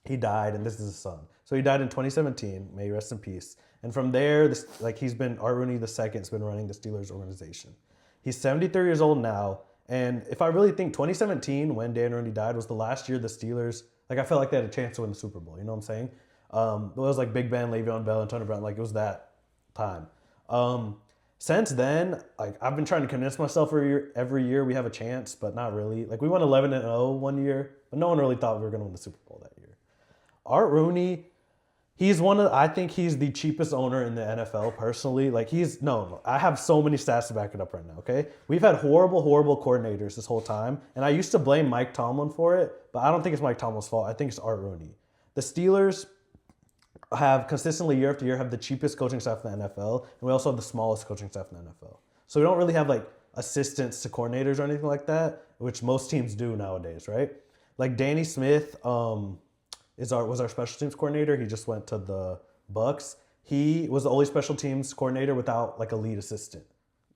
he died, and this is his son. So he died in 2017. May he rest in peace. And from there, Art Rooney II's been running the Steelers organization. He's 73 years old now. And if I really think 2017, when Dan Rooney died, was the last year the Steelers, like, I felt like they had a chance to win the Super Bowl. You know what I'm saying? It was like Big Ben, Le'Veon Bell, and Tony Brown. Like, it was that time. Since then, like, I've been trying to convince myself every year we have a chance, but not really. Like, we won 11-0 one year, but no one really thought we were going to win the Super Bowl that year. Art Rooney, I think he's the cheapest owner in the NFL personally. Like, I have so many stats to back it up right now, okay? We've had horrible, horrible coordinators this whole time, and I used to blame Mike Tomlin for it, but I don't think it's Mike Tomlin's fault. I think it's Art Rooney. The Steelers have consistently year after year have the cheapest coaching staff in the NFL, and we also have the smallest coaching staff in the NFL. So we don't really have like assistants to coordinators or anything like that, which most teams do nowadays, right? Like Danny Smith was our special teams coordinator. He just went to the Bucks. He was the only special teams coordinator without like a lead assistant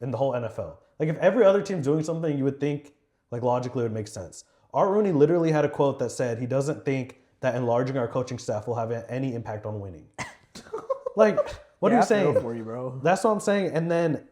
in the whole NFL. Like, if every other team's doing something, you would think like logically it would make sense. Art Rooney literally had a quote that said he doesn't think that enlarging our coaching staff will have any impact on winning. Like, what are you saying? I feel for you, bro. That's what I'm saying. And then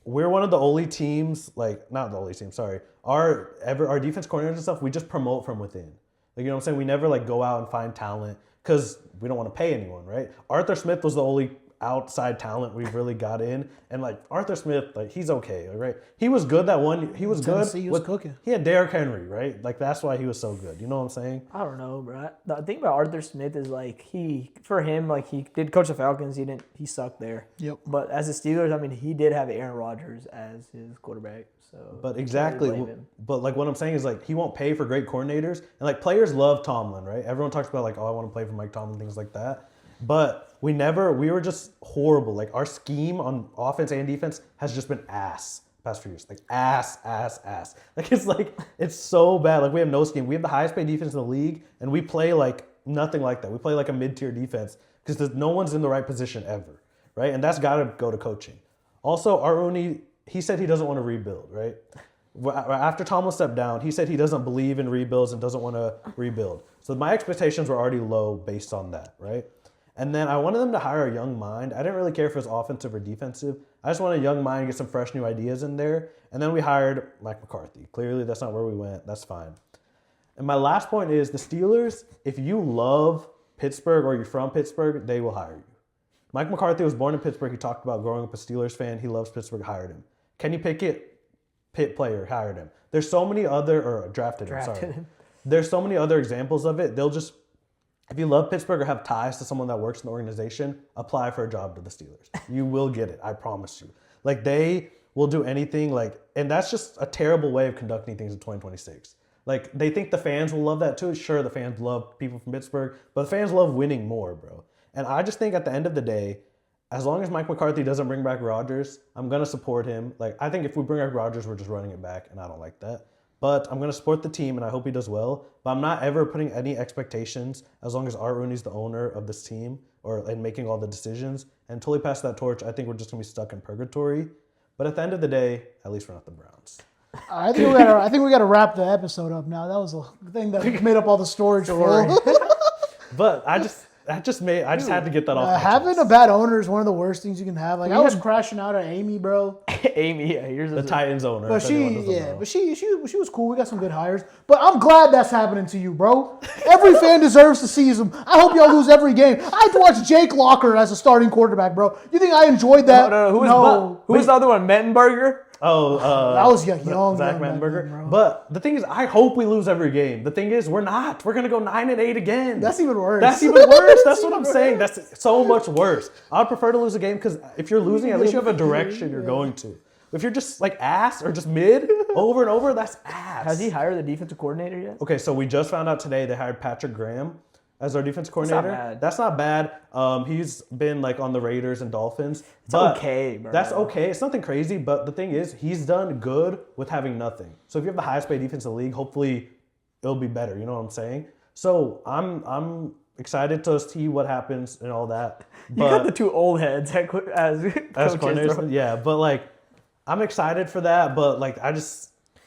we're one of the only teams, like, not the only team, sorry. Our defense coordinators and stuff, we just promote from within. Like, you know what I'm saying? We never like go out and find talent because we don't want to pay anyone, right? Arthur Smith was the only outside talent we've really got in, and like Arthur Smith, like, he's okay, right? He was good that one. He was good. Tennessee was cooking. He had Derrick Henry, right? Like, that's why he was so good. You know what I'm saying? I don't know, bro. The thing about Arthur Smith is like he did coach the Falcons. He sucked there. Yep. But as the Steelers, I mean, he did have Aaron Rodgers as his quarterback. So. But exactly. Can't really blame him. But like what I'm saying is like he won't pay for great coordinators, and like players love Tomlin, right? Everyone talks about like, oh, I want to play for Mike Tomlin, things like that. But we were just horrible. Like, our scheme on offense and defense has just been ass the past few years. Like, ass. Like, it's so bad. Like, we have no scheme. We have the highest paid defense in the league, and we play like nothing like that. We play like a mid-tier defense because no one's in the right position ever, right? And that's got to go to coaching. Also, Art Rooney, he said he doesn't want to rebuild, right? After Tomlin stepped down, he said he doesn't believe in rebuilds and doesn't want to rebuild. So my expectations were already low based on that, right? And then I wanted them to hire a young mind. I didn't really care if it was offensive or defensive. I just wanted a young mind, get some fresh new ideas in there. And then we hired Mike McCarthy. Clearly, that's not where we went. That's fine. And my last point is the Steelers, if you love Pittsburgh or you're from Pittsburgh, they will hire you. Mike McCarthy was born in Pittsburgh. He talked about growing up a Steelers fan. He loves Pittsburgh, hired him. Kenny Pickett, Pitt player, hired him. There's so many other, or drafted him. There's so many other examples of it. They'll just, if you love Pittsburgh or have ties to someone that works in the organization, apply for a job to the Steelers. You will get it. I promise you. Like, they will do anything, like, and that's just a terrible way of conducting things in 2026. Like, they think the fans will love that too. Sure, the fans love people from Pittsburgh, but the fans love winning more, bro. And I just think at the end of the day, as long as Mike McCarthy doesn't bring back Rodgers, I'm going to support him. Like, I think if we bring back Rodgers, we're just running it back, and I don't like that. But I'm going to support the team, and I hope he does well. But I'm not ever putting any expectations as long as Art Rooney's the owner of this team and making all the decisions. And until he passes that torch, I think we're just going to be stuck in purgatory. But at the end of the day, at least we're not the Browns. I think we gotta wrap the episode up now. That was a thing that made up all the storage for. But I just had to get that off. My Having chest. a bad owner is one of the worst things you can have. Like I was crashing out at Amy, bro. Amy, yeah, here's the Titans owner. But she was cool. We got some good hires. But I'm glad that's happening to you, bro. Every fan deserves to see them. I hope y'all lose every game. I had to watch Jake Locker as a starting quarterback, bro. You think I enjoyed that? No. Who was the other one? Mettenberger? Oh, that was young Zach Mettenberger. But the thing is, I hope we lose every game. The thing is, we're not. We're gonna go 9-8 again. That's even worse. That's what I'm saying. That's so much worse. I'd prefer to lose a game because if you're losing, at least you have a direction you're going to. If you're just like ass or just mid over and over, that's ass. Has he hired the defensive coordinator yet? Okay, so we just found out today they hired Patrick Graham as our defense coordinator. That's not bad. He's been like on the Raiders and Dolphins. It's okay, bro. That's okay. It's nothing crazy, but the thing is, he's done good with having nothing. So if you have the highest paid defense in the league, hopefully it'll be better. You know what I'm saying? So excited to see what happens and all that. But you got the two old heads as coordinators. Yeah, but like I'm excited for that. But like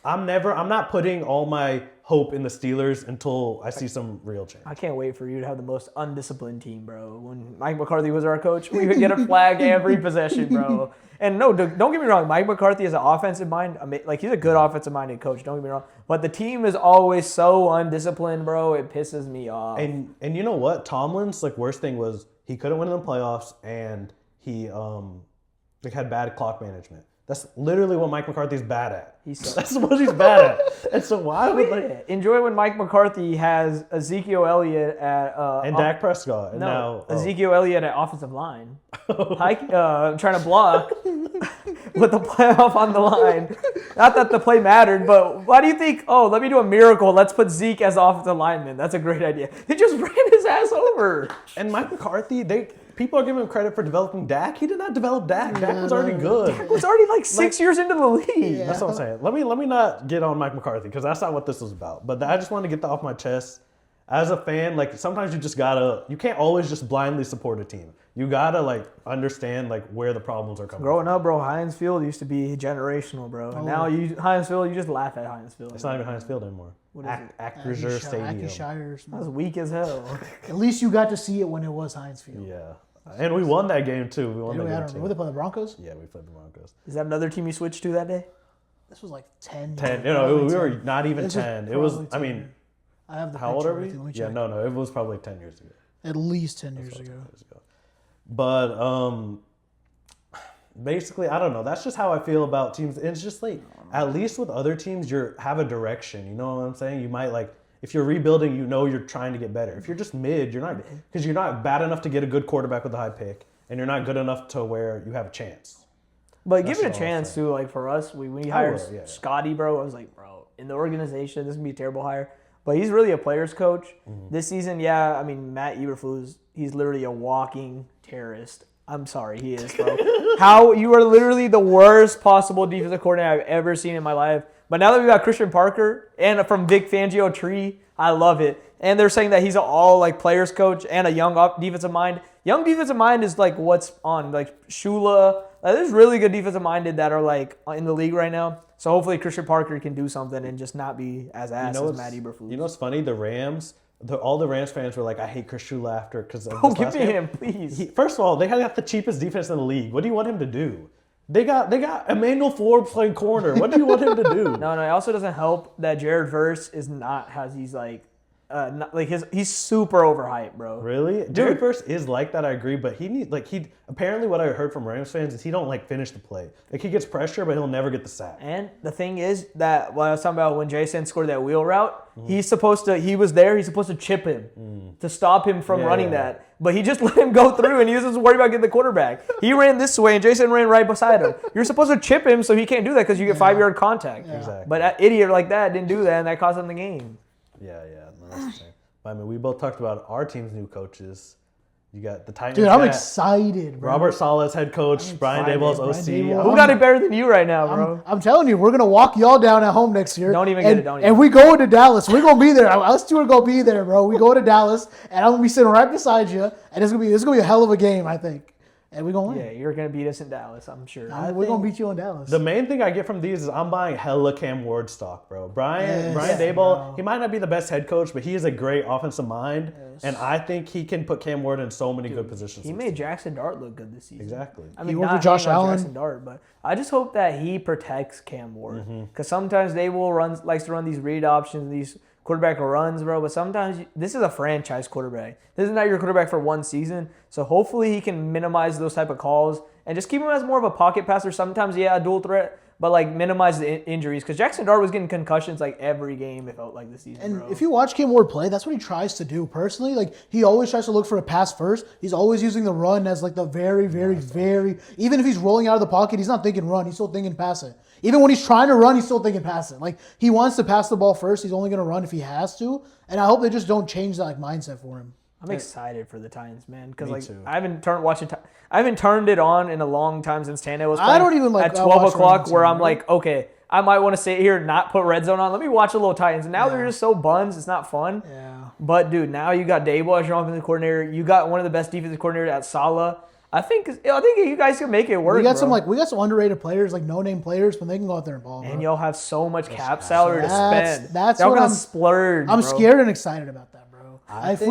I'm not putting all my hope in the Steelers until I see some real change. I can't wait for you to have the most undisciplined team, bro. When Mike McCarthy was our coach, we would get a flag every possession, bro. And no, don't get me wrong. Mike McCarthy is an offensive mind. Like he's a good offensive-minded coach. Don't get me wrong. But the team is always so undisciplined, bro. It pisses me off. And you know what? Tomlin's like worst thing was he couldn't win in the playoffs, and he had bad clock management. That's literally what Mike McCarthy's bad at. That's what he's bad at. And so why would enjoy when Mike McCarthy has Ezekiel Elliott at and Dak Prescott and Ezekiel Elliott at offensive line, trying to block with the playoff on the line. Not that the play mattered, but why do you think? Oh, let me do a miracle. Let's put Zeke as offensive lineman. That's a great idea. They just ran his ass over. And Mike McCarthy, people are giving him credit for developing Dak. He did not develop Dak. Dak was already good. Dak was already like 6 years into the league. Yeah. That's what I'm saying. Let me not get on Mike McCarthy because that's not what this was about. But I just wanted to get that off my chest. As a fan, like sometimes you can't always just blindly support a team. You gotta like understand like where the problems are coming Growing up, bro, Heinz Field used to be generational, bro. And now Heinz Field, you just laugh at Heinz Field. It's not even Heinz Field anymore. What is it? Acrisure Stadium. That's weak as hell. At least you got to see it when it was Heinz Field. Yeah. And we won that game too. We won that game too. Were they playing the Broncos? Yeah, we played the Broncos. Is that another team you switched to that day? This was like 10. 10. You know, we were not even 10. It was, I mean, I have the how old are we? Yeah, no. It was probably 10 years ago. At least 10 years ago. But basically, I don't know. That's just how I feel about teams. It's just like, at least with other teams, you have a direction. You know what I'm saying? You might like, if you're rebuilding, you know you're trying to get better. If you're just mid, you're not, because you're not bad enough to get a good quarterback with a high pick, and you're not good enough to where you have a chance. But give it a chance too. Like for us, we hired Scotty, bro. I was like, bro, in the organization, this is gonna be a terrible hire. But he's really a player's coach. Mm-hmm. This season, I mean, Matt Eberflus, he's literally a walking terrorist. I'm sorry, he is, bro. You are literally the worst possible defensive coordinator I've ever seen in my life. But now that we got Christian Parker and from Vic Fangio tree, I love it. And they're saying that he's an all like players coach and a young defensive mind. Young defensive mind is like what's on like Shula. There's really good defensive minded that are like in the league right now. So hopefully Christian Parker can do something and just not be as ass as Matt Eberflus. You know what's funny? The Rams, all the Rams fans were like, I hate Chris Shula after because of this give me him, please. First of all, they got the cheapest defense in the league. What do you want him to do? They got Emmanuel Forbes playing corner. What do you want him to do? No. It also doesn't help that Jared Verse is not he's like. He's super overhyped, bro. Really? Jared Verse is like that, I agree, but apparently what I heard from Rams fans is he don't like finish the play. Like he gets pressure, but he'll never get the sack. And the thing is that what I was talking about when Jason scored that wheel route, he's supposed to chip him to stop him from running that. But he just let him go through and he doesn't worry about getting the quarterback. He ran this way and Jason ran right beside him. You're supposed to chip him so he can't do that because you get 5-yard contact. Yeah. Exactly. But an idiot like that didn't do that and that cost him the game. Yeah. No, that's the same. I mean, we both talked about our team's new coaches. You got the Titans. Dude, I'm excited, bro. Robert Saleh's head coach, Brian Daboll's OC. Who got it better than you right now, bro? I'm telling you, we're going to walk y'all down at home next year. Don't even get it. And we go to Dallas. We're going to be there. Us two are going to be there, bro. We go to Dallas, and I'm going to be sitting right beside you, and it's going to be a hell of a game, I think. And we're going to Yeah, win. you're going to beat us in Dallas, I'm sure. We're going to beat you in Dallas. The main thing I get from these is I'm buying hella Cam Ward stock, bro. Brian Daboll, bro. he might not be the best head coach, but he is a great offensive mind. Yes. And I think he can put Cam Ward in so many good positions. He made Jackson Dart look good this season. Exactly. I mean, worked not with Josh hating on Allen. Jackson Dart, but I just hope that he protects Cam Ward. Because sometimes Daboll likes to run these read options, these quarterback runs, bro. But sometimes this is a franchise quarterback. This is not your quarterback for one season. So hopefully he can minimize those type of calls and just keep him as more of a pocket passer. Sometimes, yeah, a dual threat, but like minimize the injuries. Because Jackson Dart was getting concussions like every game, it felt like this season, And bro. if you watch Cam Ward play, that's what he tries to do. Personally, like he always tries to look for a pass first. He's always using the run as like the very, even if he's rolling out of the pocket, he's not thinking run. He's still thinking pass it. Even when he's trying to run, he's still thinking pass it. Like he wants to pass the ball first. He's only going to run if he has to. And I hope they just don't change that like mindset for him. I'm excited for the Titans, man, because like too. I haven't turned it on in a long time since Tannehill was playing. I don't even like at I 12 watch o'clock Red where Zone, I'm right? like, okay, I might want to sit here and not put red zone on. Let me watch a little Titans. And now they're just so buns, it's not fun. Yeah. But dude, now you got Daboll as your offensive coordinator. You got one of the best defensive coordinators at Saleh. I think you guys can make it work. We got bro. some underrated players, like no-name players, but they can go out there and ball. And bro. y'all have so much cap salary to spend. That's y'all what gonna I'm- splurge. I'm bro. scared and excited about that, bro. I If think-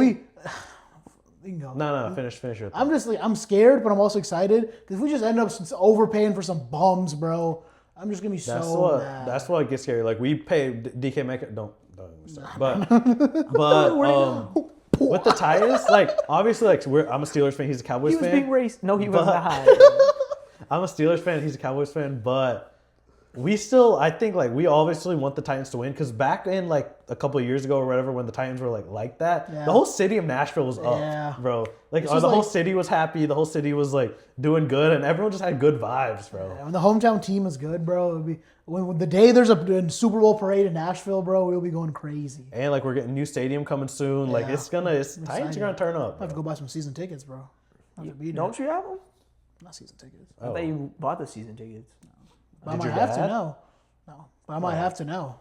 we can go. No, finish your I'm just like I'm scared, but I'm also excited because if we just end up overpaying for some bums, bro, I'm just gonna be mad. That's what gets scary. Like we pay DK Metcalf. Don't even start. But with the Titans, like obviously, like I'm a Steelers fan. He's a Cowboys He was fan. being racist. No, he was But- not. I'm a Steelers fan. He's a Cowboys fan. But I think like we obviously want the Titans to win because back in like a couple of years ago or whatever, when the Titans were like that, Yeah. the whole city of Nashville was up, Yeah. bro. Like This the was whole like- city was happy. The whole city was like doing good, and everyone just had good vibes, bro. When the hometown team is good, bro, it'll be when the day there's a Super Bowl parade in Nashville, bro, we'll be going crazy. And like we're getting a new stadium coming soon. Like Yeah. Titans excited. are gonna turn up. I have to go buy some season tickets, bro. I have to be there. Don't you have them? Not season tickets. I thought you bought the season tickets. But I Did might your have to dad? know. No, but I might have to know.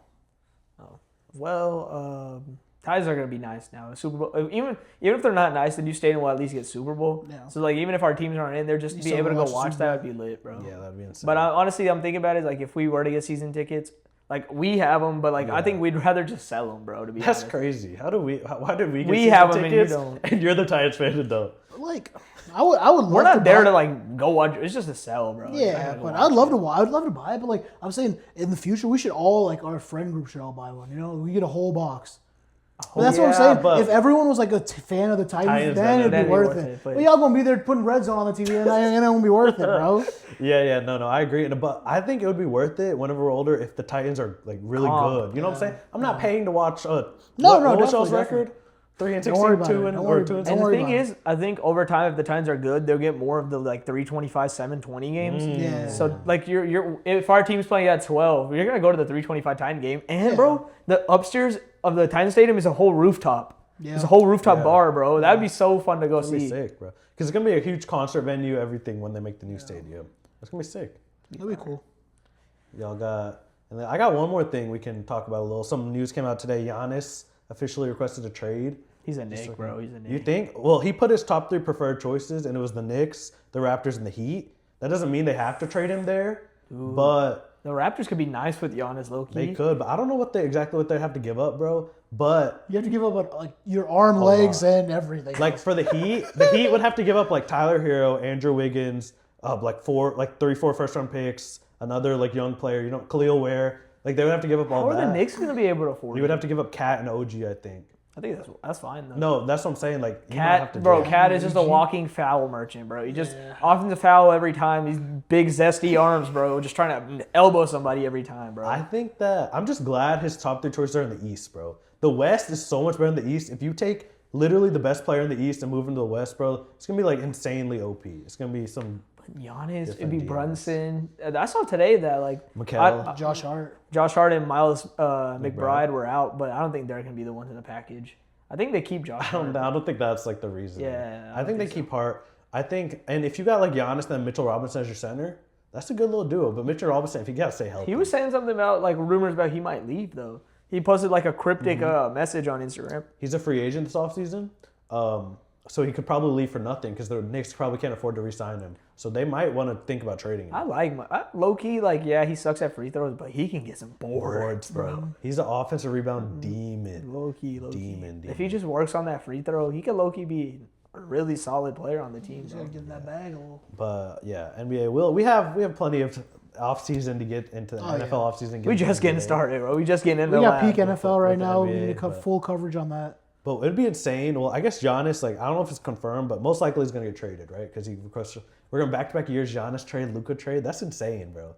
Well, Titans are gonna be nice now. Super Bowl, even if they're not nice, the new stadium will at least get Super Bowl. Yeah. So like, even if our teams aren't in there, just to be still able to go go watch watch Super that would be lit, bro. Yeah, that'd be insane. But honestly, I'm thinking about it like if we were to get season tickets, like we have them, but like I think we'd rather just sell them, bro. To be that's honest. crazy. Why did we get We season have 'em and you tickets don't. and you're the Titans fan and don't? Like, I would love We're not to there buy, to like go watch. It's just a sell, bro. Like, I Yeah, gotta go but watch I'd love it. to. I'd love to buy it, but like I'm saying, in the future, we should all like our friend group should all buy one. You know, we get a whole box. But that's what I'm Yeah, saying. but- If everyone was like a fan of the Titans, then it'd be worth it. But y'all gonna be there putting red zone on the TV, and it won't be worth it, bro. Yeah, no, I agree. But I think it would be worth it whenever we're older if the Titans are like really good. You know what I'm saying? I'm not paying to watch what was definitely, y'all's record? 3-16, Don't worry about 2 it. and Don't or worry 2 and about it. And Don't the worry thing about is, I think over time, if the Titans are good, they'll get more of the like 325, 720 games. Yeah. So like if our team's playing at 12, you're gonna go to the 325 Titan game. And bro, the upstairs of the Titan Stadium is a whole rooftop. Yeah. It's a whole rooftop bar, bro. That'd be so fun to go It's gonna be see. sick, bro. Because it's gonna be a huge concert venue, everything when they make the new stadium. It's gonna be sick. That'd be cool. Y'all got, and then I got one more thing we can talk about a little. Some news came out today. Giannis officially requested a trade. He's a Nick, bro. He's a Nick. You think? Well, he put his top 3 preferred choices, and it was the Knicks, the Raptors, and the Heat. That doesn't mean they have to trade him there, but The Raptors could be nice with Giannis, low they key. could. But I don't know exactly what they have to give up, bro. But You have to give up like your arm, legs, and everything. like for the Heat would have to give up like Tyler Hero, Andrew Wiggins, like 3, 4 first-round picks, another like young player, Khalil Ware. Like they would have to give up all How are that. the Knicks gonna be able to afford You it? would have to give up Cat and OG, I think. I think that's fine though. No, that's what I'm saying. Like you might have to Cat, bro, do it. Cat is just a walking foul merchant, bro. He just offensive foul every time. These big zesty arms, bro, just trying to elbow somebody every time, bro. I think that I'm just glad his top 3 choices are in the East, bro. The West is so much better than the East. If you take literally the best player in the East and move him to the West, bro, it's gonna be like insanely OP. It's gonna be some Giannis, it'd different be deals. Brunson. I saw today that like Mikal. Josh Hart. Josh Hart and Miles McBride were out, but I don't think they're gonna be the ones in the package. I think they keep Josh. I don't think that's like the reason. Yeah, I think they keep Hart. I think, and if you got like Giannis and then Mitchell Robinson as your center, that's a good little duo. But Mitchell Robinson, if you gotta stay healthy, He was saying something about like rumors about he might leave though. He posted like a cryptic message on Instagram. he's a free agent this offseason. So he could probably leave for nothing because the Knicks probably can't afford to re-sign him. So they might want to think about trading him. I like low key. Like, yeah, he sucks at free throws, but he can get some boards, bro. He's an offensive rebound demon. Low key. Demon. If he just works on that free throw, he could low key be a really solid player on the team. He's gonna get in that bag a little. But yeah, NBA. We have plenty of off season to get into the NFL off season. We just getting started, bro. We just getting into. We got peak NFL right with now. NBA, We need to full coverage on that. But it'd be insane. Well, I guess Giannis, like, I don't know if it's confirmed, but most likely he's going to get traded, right? Because we're going back-to-back years, Giannis trade, Luka trade. That's insane, bro.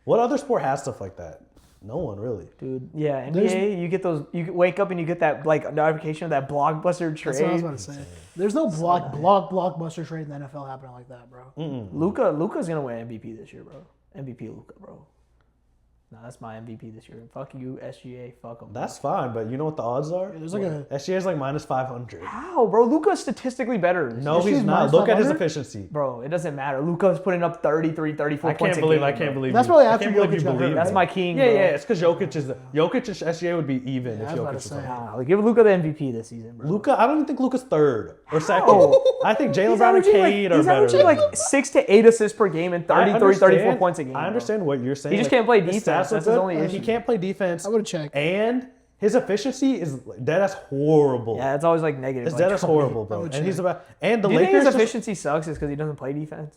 What other sport has stuff like that? No one, really. Dude, yeah, NBA, you get those, you wake up and you get that, like, notification of that blockbuster trade. That's what I was about to say. There's no blockbuster trade in the NFL happening like that, bro. Luka's going to win MVP this year, bro. MVP Luka, bro. No, that's my MVP this year. Fuck you, SGA. Fuck them. That's fine, but you know what the odds are? There's like SGA is like minus 500. How, bro? Luka's statistically better. No, he's not. Look at his efficiency. Bro, it doesn't matter. Luka's putting up 33, 34 points a game. I can't believe That's you. probably I after can't believe Jokic you got believe hurt. That's it. my king, Yeah, bro. yeah. It's because Jokic and SGA would be even if I was about Jokic to was say. on. Nah, give Luka the MVP this season, bro. Luka, I don't even think Luka's third or second. I think Jalen Brown and Cade are He's better. averaging like 6 to 8 assists per game and 33, 34 points a game. I understand what you're saying. He just can't play his defense. stats are That's his good. only issue. He can't play defense. I would have checked. And his efficiency is that's horrible. Yeah, it's always like negative. It's like, dead as horrible, bro. would And he's check. about and the Do you think Lakers. his efficiency sucks is because he doesn't play defense?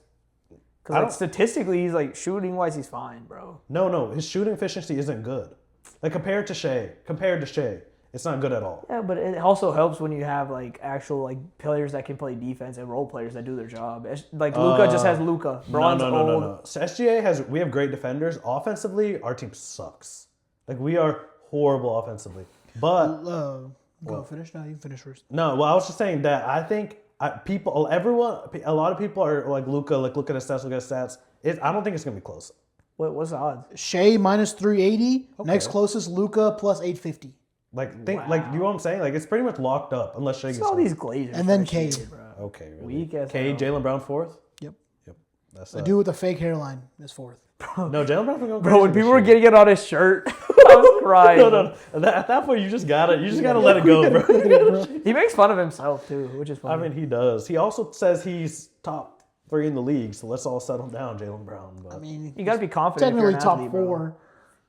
Because like, statistically, he's like shooting wise, he's fine, bro. No, his shooting efficiency isn't good. Like compared to Shea, it's not good at all. Yeah, but it also helps when you have like actual like players that can play defense and role players that do their job. Like Luka just has Luka. Braun's old. No. So we have great defenders. Offensively, our team sucks. Like we are horrible offensively. But Finish now. You can finish first. no, well, I was just saying that I think a lot of people are like Luka, like look at his stats, I don't think it's gonna be close. What's the odds? Shea minus 380. Next closest, Luka plus 850. Like you know what I'm saying? Like it's pretty much locked up unless Shea gets All hurt. these Glazers. And then fresh Cade. shit, bro. Okay, really. Weak as Cade, hell. Jalen Brown fourth. Yep. That's The dude with the fake hairline is fourth. no, Jalen Brown's going Bro, when people were getting it on his shirt, I was crying. No. At that point, you just gotta let it go, bro. He makes fun of himself too, which is funny. I mean, he does. He also says he's top 3 in the league, so let's all settle down, Jalen Brown. But I mean, you gotta be confident. technically if you're an top athlete, bro. 4.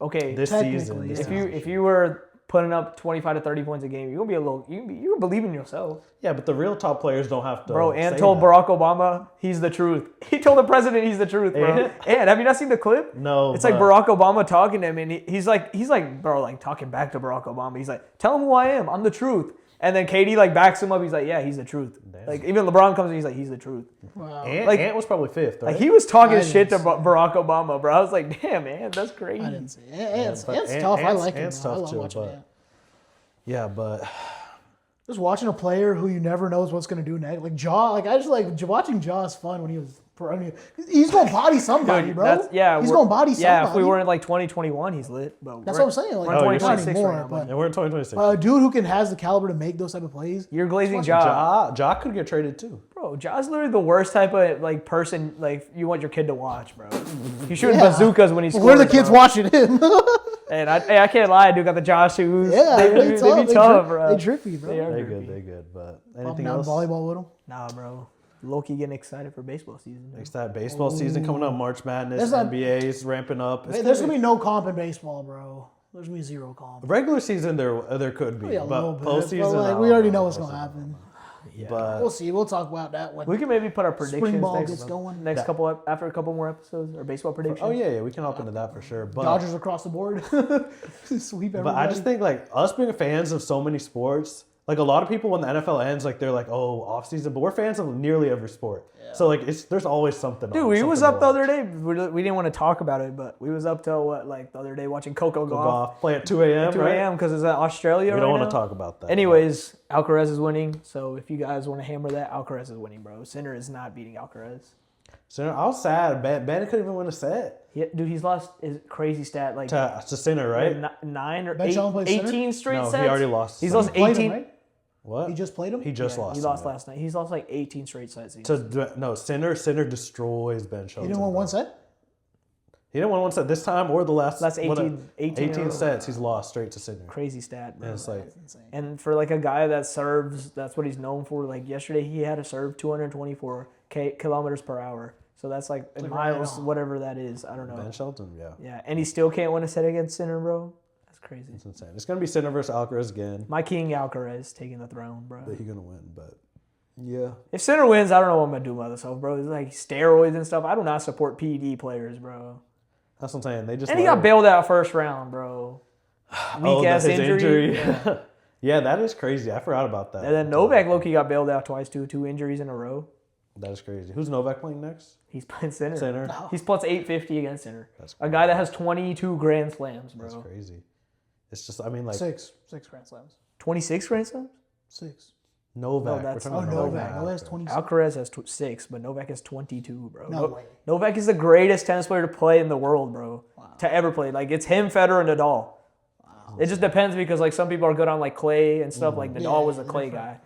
Okay, this technically, season, if you were putting up 25 to 30 points a game, you're gonna be a little. You believe in yourself, yeah, but the real top players don't have to. bro. And say told that. Barack Obama he's the truth. He told the president he's the truth, bro. And have you not seen the clip? No, It's like Barack Obama talking to him, and he's like, bro, like talking back to Barack Obama. He's like, tell him who I am. I'm the truth. And then Katie like backs him up. He's like, yeah, he's the truth. Damn. Like even LeBron comes in, he's like, he's the truth. Wow. Ant was probably 5th, right? Like he was talking I shit to didn't see Barack Obama, bro. I was like, damn, man, that's crazy. I didn't see it. It's but tough. I Ant's- like him. Ant's though. I tough love too, watching but- Ant. Yeah, but Just watching a player who you never knows what's going to do next. Like Jaw, like I just like watching Jaw is fun when he was. I mean, he's going to body somebody, Dude, bro. He's going to body somebody. Yeah, if we were in like 2021, he's lit. But That's we're- what I'm saying. Like, we're in Oh, you're 2026 more, right now, but yeah, we're in 2026. a dude who has the caliber to make those type of plays. You're glazing jaw. Ja could get traded too. Bro, Jaw's literally the worst type of like person like you want your kid to watch, bro. He's shooting bazookas when he's Where the kids watching him? And I can't lie, dude got the Jaw shoes. Yeah, they be tough, They bro. trippy, bro. They are They trippy. good. But Popping anything down else? volleyball with him. Nah, bro. Low-key getting excited for baseball season. Bro. Next that baseball season coming up, March Madness, There's not- NBA's ramping up. It's There's gonna be no comp in baseball, bro. There's gonna be zero comp. regular season there could be, Yeah, a little but bit, postseason. but, like, I we don't already know what's gonna happen. But We'll see. We'll talk about that when We can maybe put our predictions ball next, gets going. next couple after a couple more episodes or baseball predictions. oh yeah, we can hop into that for sure. But Dodgers across the board. Sweep everybody. But I just think like us being fans of so many sports, like a lot of people when the NFL ends, like they're like, oh, off season, but we're fans of nearly every sport. So like there's always something. Dude, we was up the other day. We didn't want to talk about it, but we was up till what, like the other day watching Coco golf. Play at 2 a.m. 2 right? a.m. because it's at Australia. We don't right want now. to talk about that. Anyways, Alcaraz is winning. So if you guys want to hammer that, Alcaraz is winning, bro. Sinner is not beating Alcaraz. So I was sad. Bennett couldn't even win a set. Yeah, dude, he's lost his crazy stat like To Sinner, right? 9 or Ben 8, Shelton plays 18 straight No, sets. he already lost. He's Sinner. lost Played 18. him, right? What? He just played him. He just lost. He lost Sinner. last night. He's lost like 18 straight sets. No, Sinner destroys Ben Shelton. He didn't win one set. He didn't win one set this time or the last. That's 18 sets. He's lost straight to Sinner. Crazy stat, bro. And it's like, That's insane. And for like a guy that serves, that's what he's known for. Like yesterday, he had to serve 224 kilometers per hour. So that's like in miles, whatever that is. I don't know. Ben Shelton, yeah. Yeah, and he still can't win a set against Sinner, bro. That's crazy. It's insane. It's gonna be Sinner versus Alcaraz again. My king Alcaraz taking the throne, bro. But he's gonna win. But yeah, If Sinner wins, I don't know what I'm gonna do by myself, bro. It's like steroids and stuff. I do not support PED players, bro. that's what I'm saying. They just And he got bailed out first round, bro. Weak ass his injury. Yeah. Yeah, that is crazy. I forgot about that. And then Novak Loki got bailed out twice too. 2 injuries in a row. That is crazy. Who's Novak playing next? He's playing Sinner. Sinner. He's plus 850 against Sinner. That's A guy that has 22 Grand Slams, bro. That's crazy. It's just, I mean, like 6 Grand Slams. 26 Grand Slams? 6. Novak. No, that's- We're talking Oh, about Novak. Oh, that's 26. Alcaraz has 6, but Novak has 22, bro. No way. Novak is the greatest tennis player to play in the world, bro. To ever play. Like, it's him, Federer, and Nadal. It just depends because, like, some people are good on, like, clay and stuff. Like, Nadal was a clay guy.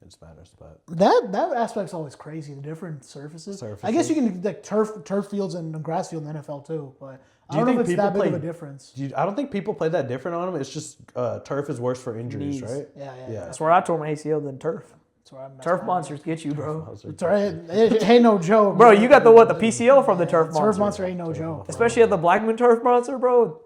It matters, but That aspect's always crazy. The different surfaces. I guess you can like turf fields and grass field in the NFL too, but I don't know if it's that big of a difference. I don't think people play that different on them. It's just turf is worse for injuries, Knees. right? Yeah. That's where I tore my ACL than turf. That's where I'm Turf monsters get you, bro. It's all right. It ain't no joke. Bro, you got the PCL from the turf monster. Turf monster ain't no joke. Especially at the Blackman turf monster, bro.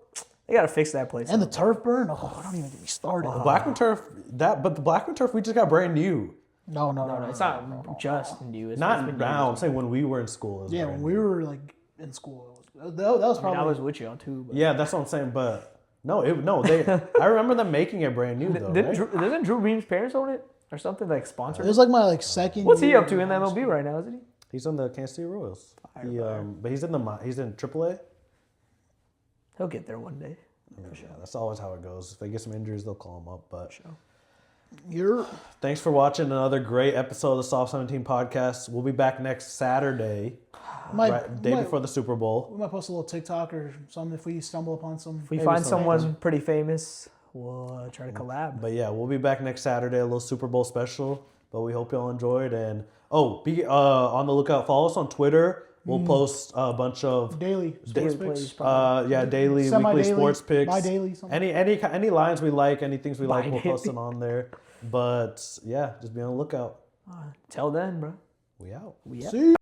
They gotta fix that place. And the turf burn. Oh, don't even get me started. The Blackman turf, but the Blackman turf we just got brand new. No. It's not just new. It's Not been now. I'm saying when we were in school. It was Yeah, brand when new. we were like in school, that was probably. I was with y'all too. But. Yeah, that's what I'm saying. But I remember them making it brand new though. Right? Doesn't Drew Brees' parents own it or something like sponsored? It was like my second. What's he year up to in the high MLB school. right now? Isn't he? He's on the Kansas City Royals. But he's in AAA. He'll get there one day. Yeah, that's always how it goes. If they get some injuries, they'll call him up. But thanks for watching another great episode of the Soft 17 podcast. We'll be back next Saturday, before the Super Bowl. We might post a little TikTok or something if we stumble upon some. If we find someone pretty famous, we'll try to collab. But yeah, we'll be back next Saturday, a little Super Bowl special. But we hope y'all enjoyed. And be on the lookout. Follow us on Twitter. We'll post a bunch of daily sports picks. daily, weekly Semi-daily, sports picks. bi-daily, something. Any lines we like, any things we like, we'll Bi-daily. post it on there. But yeah, just be on the lookout. Till then, bro. We out. We out. See.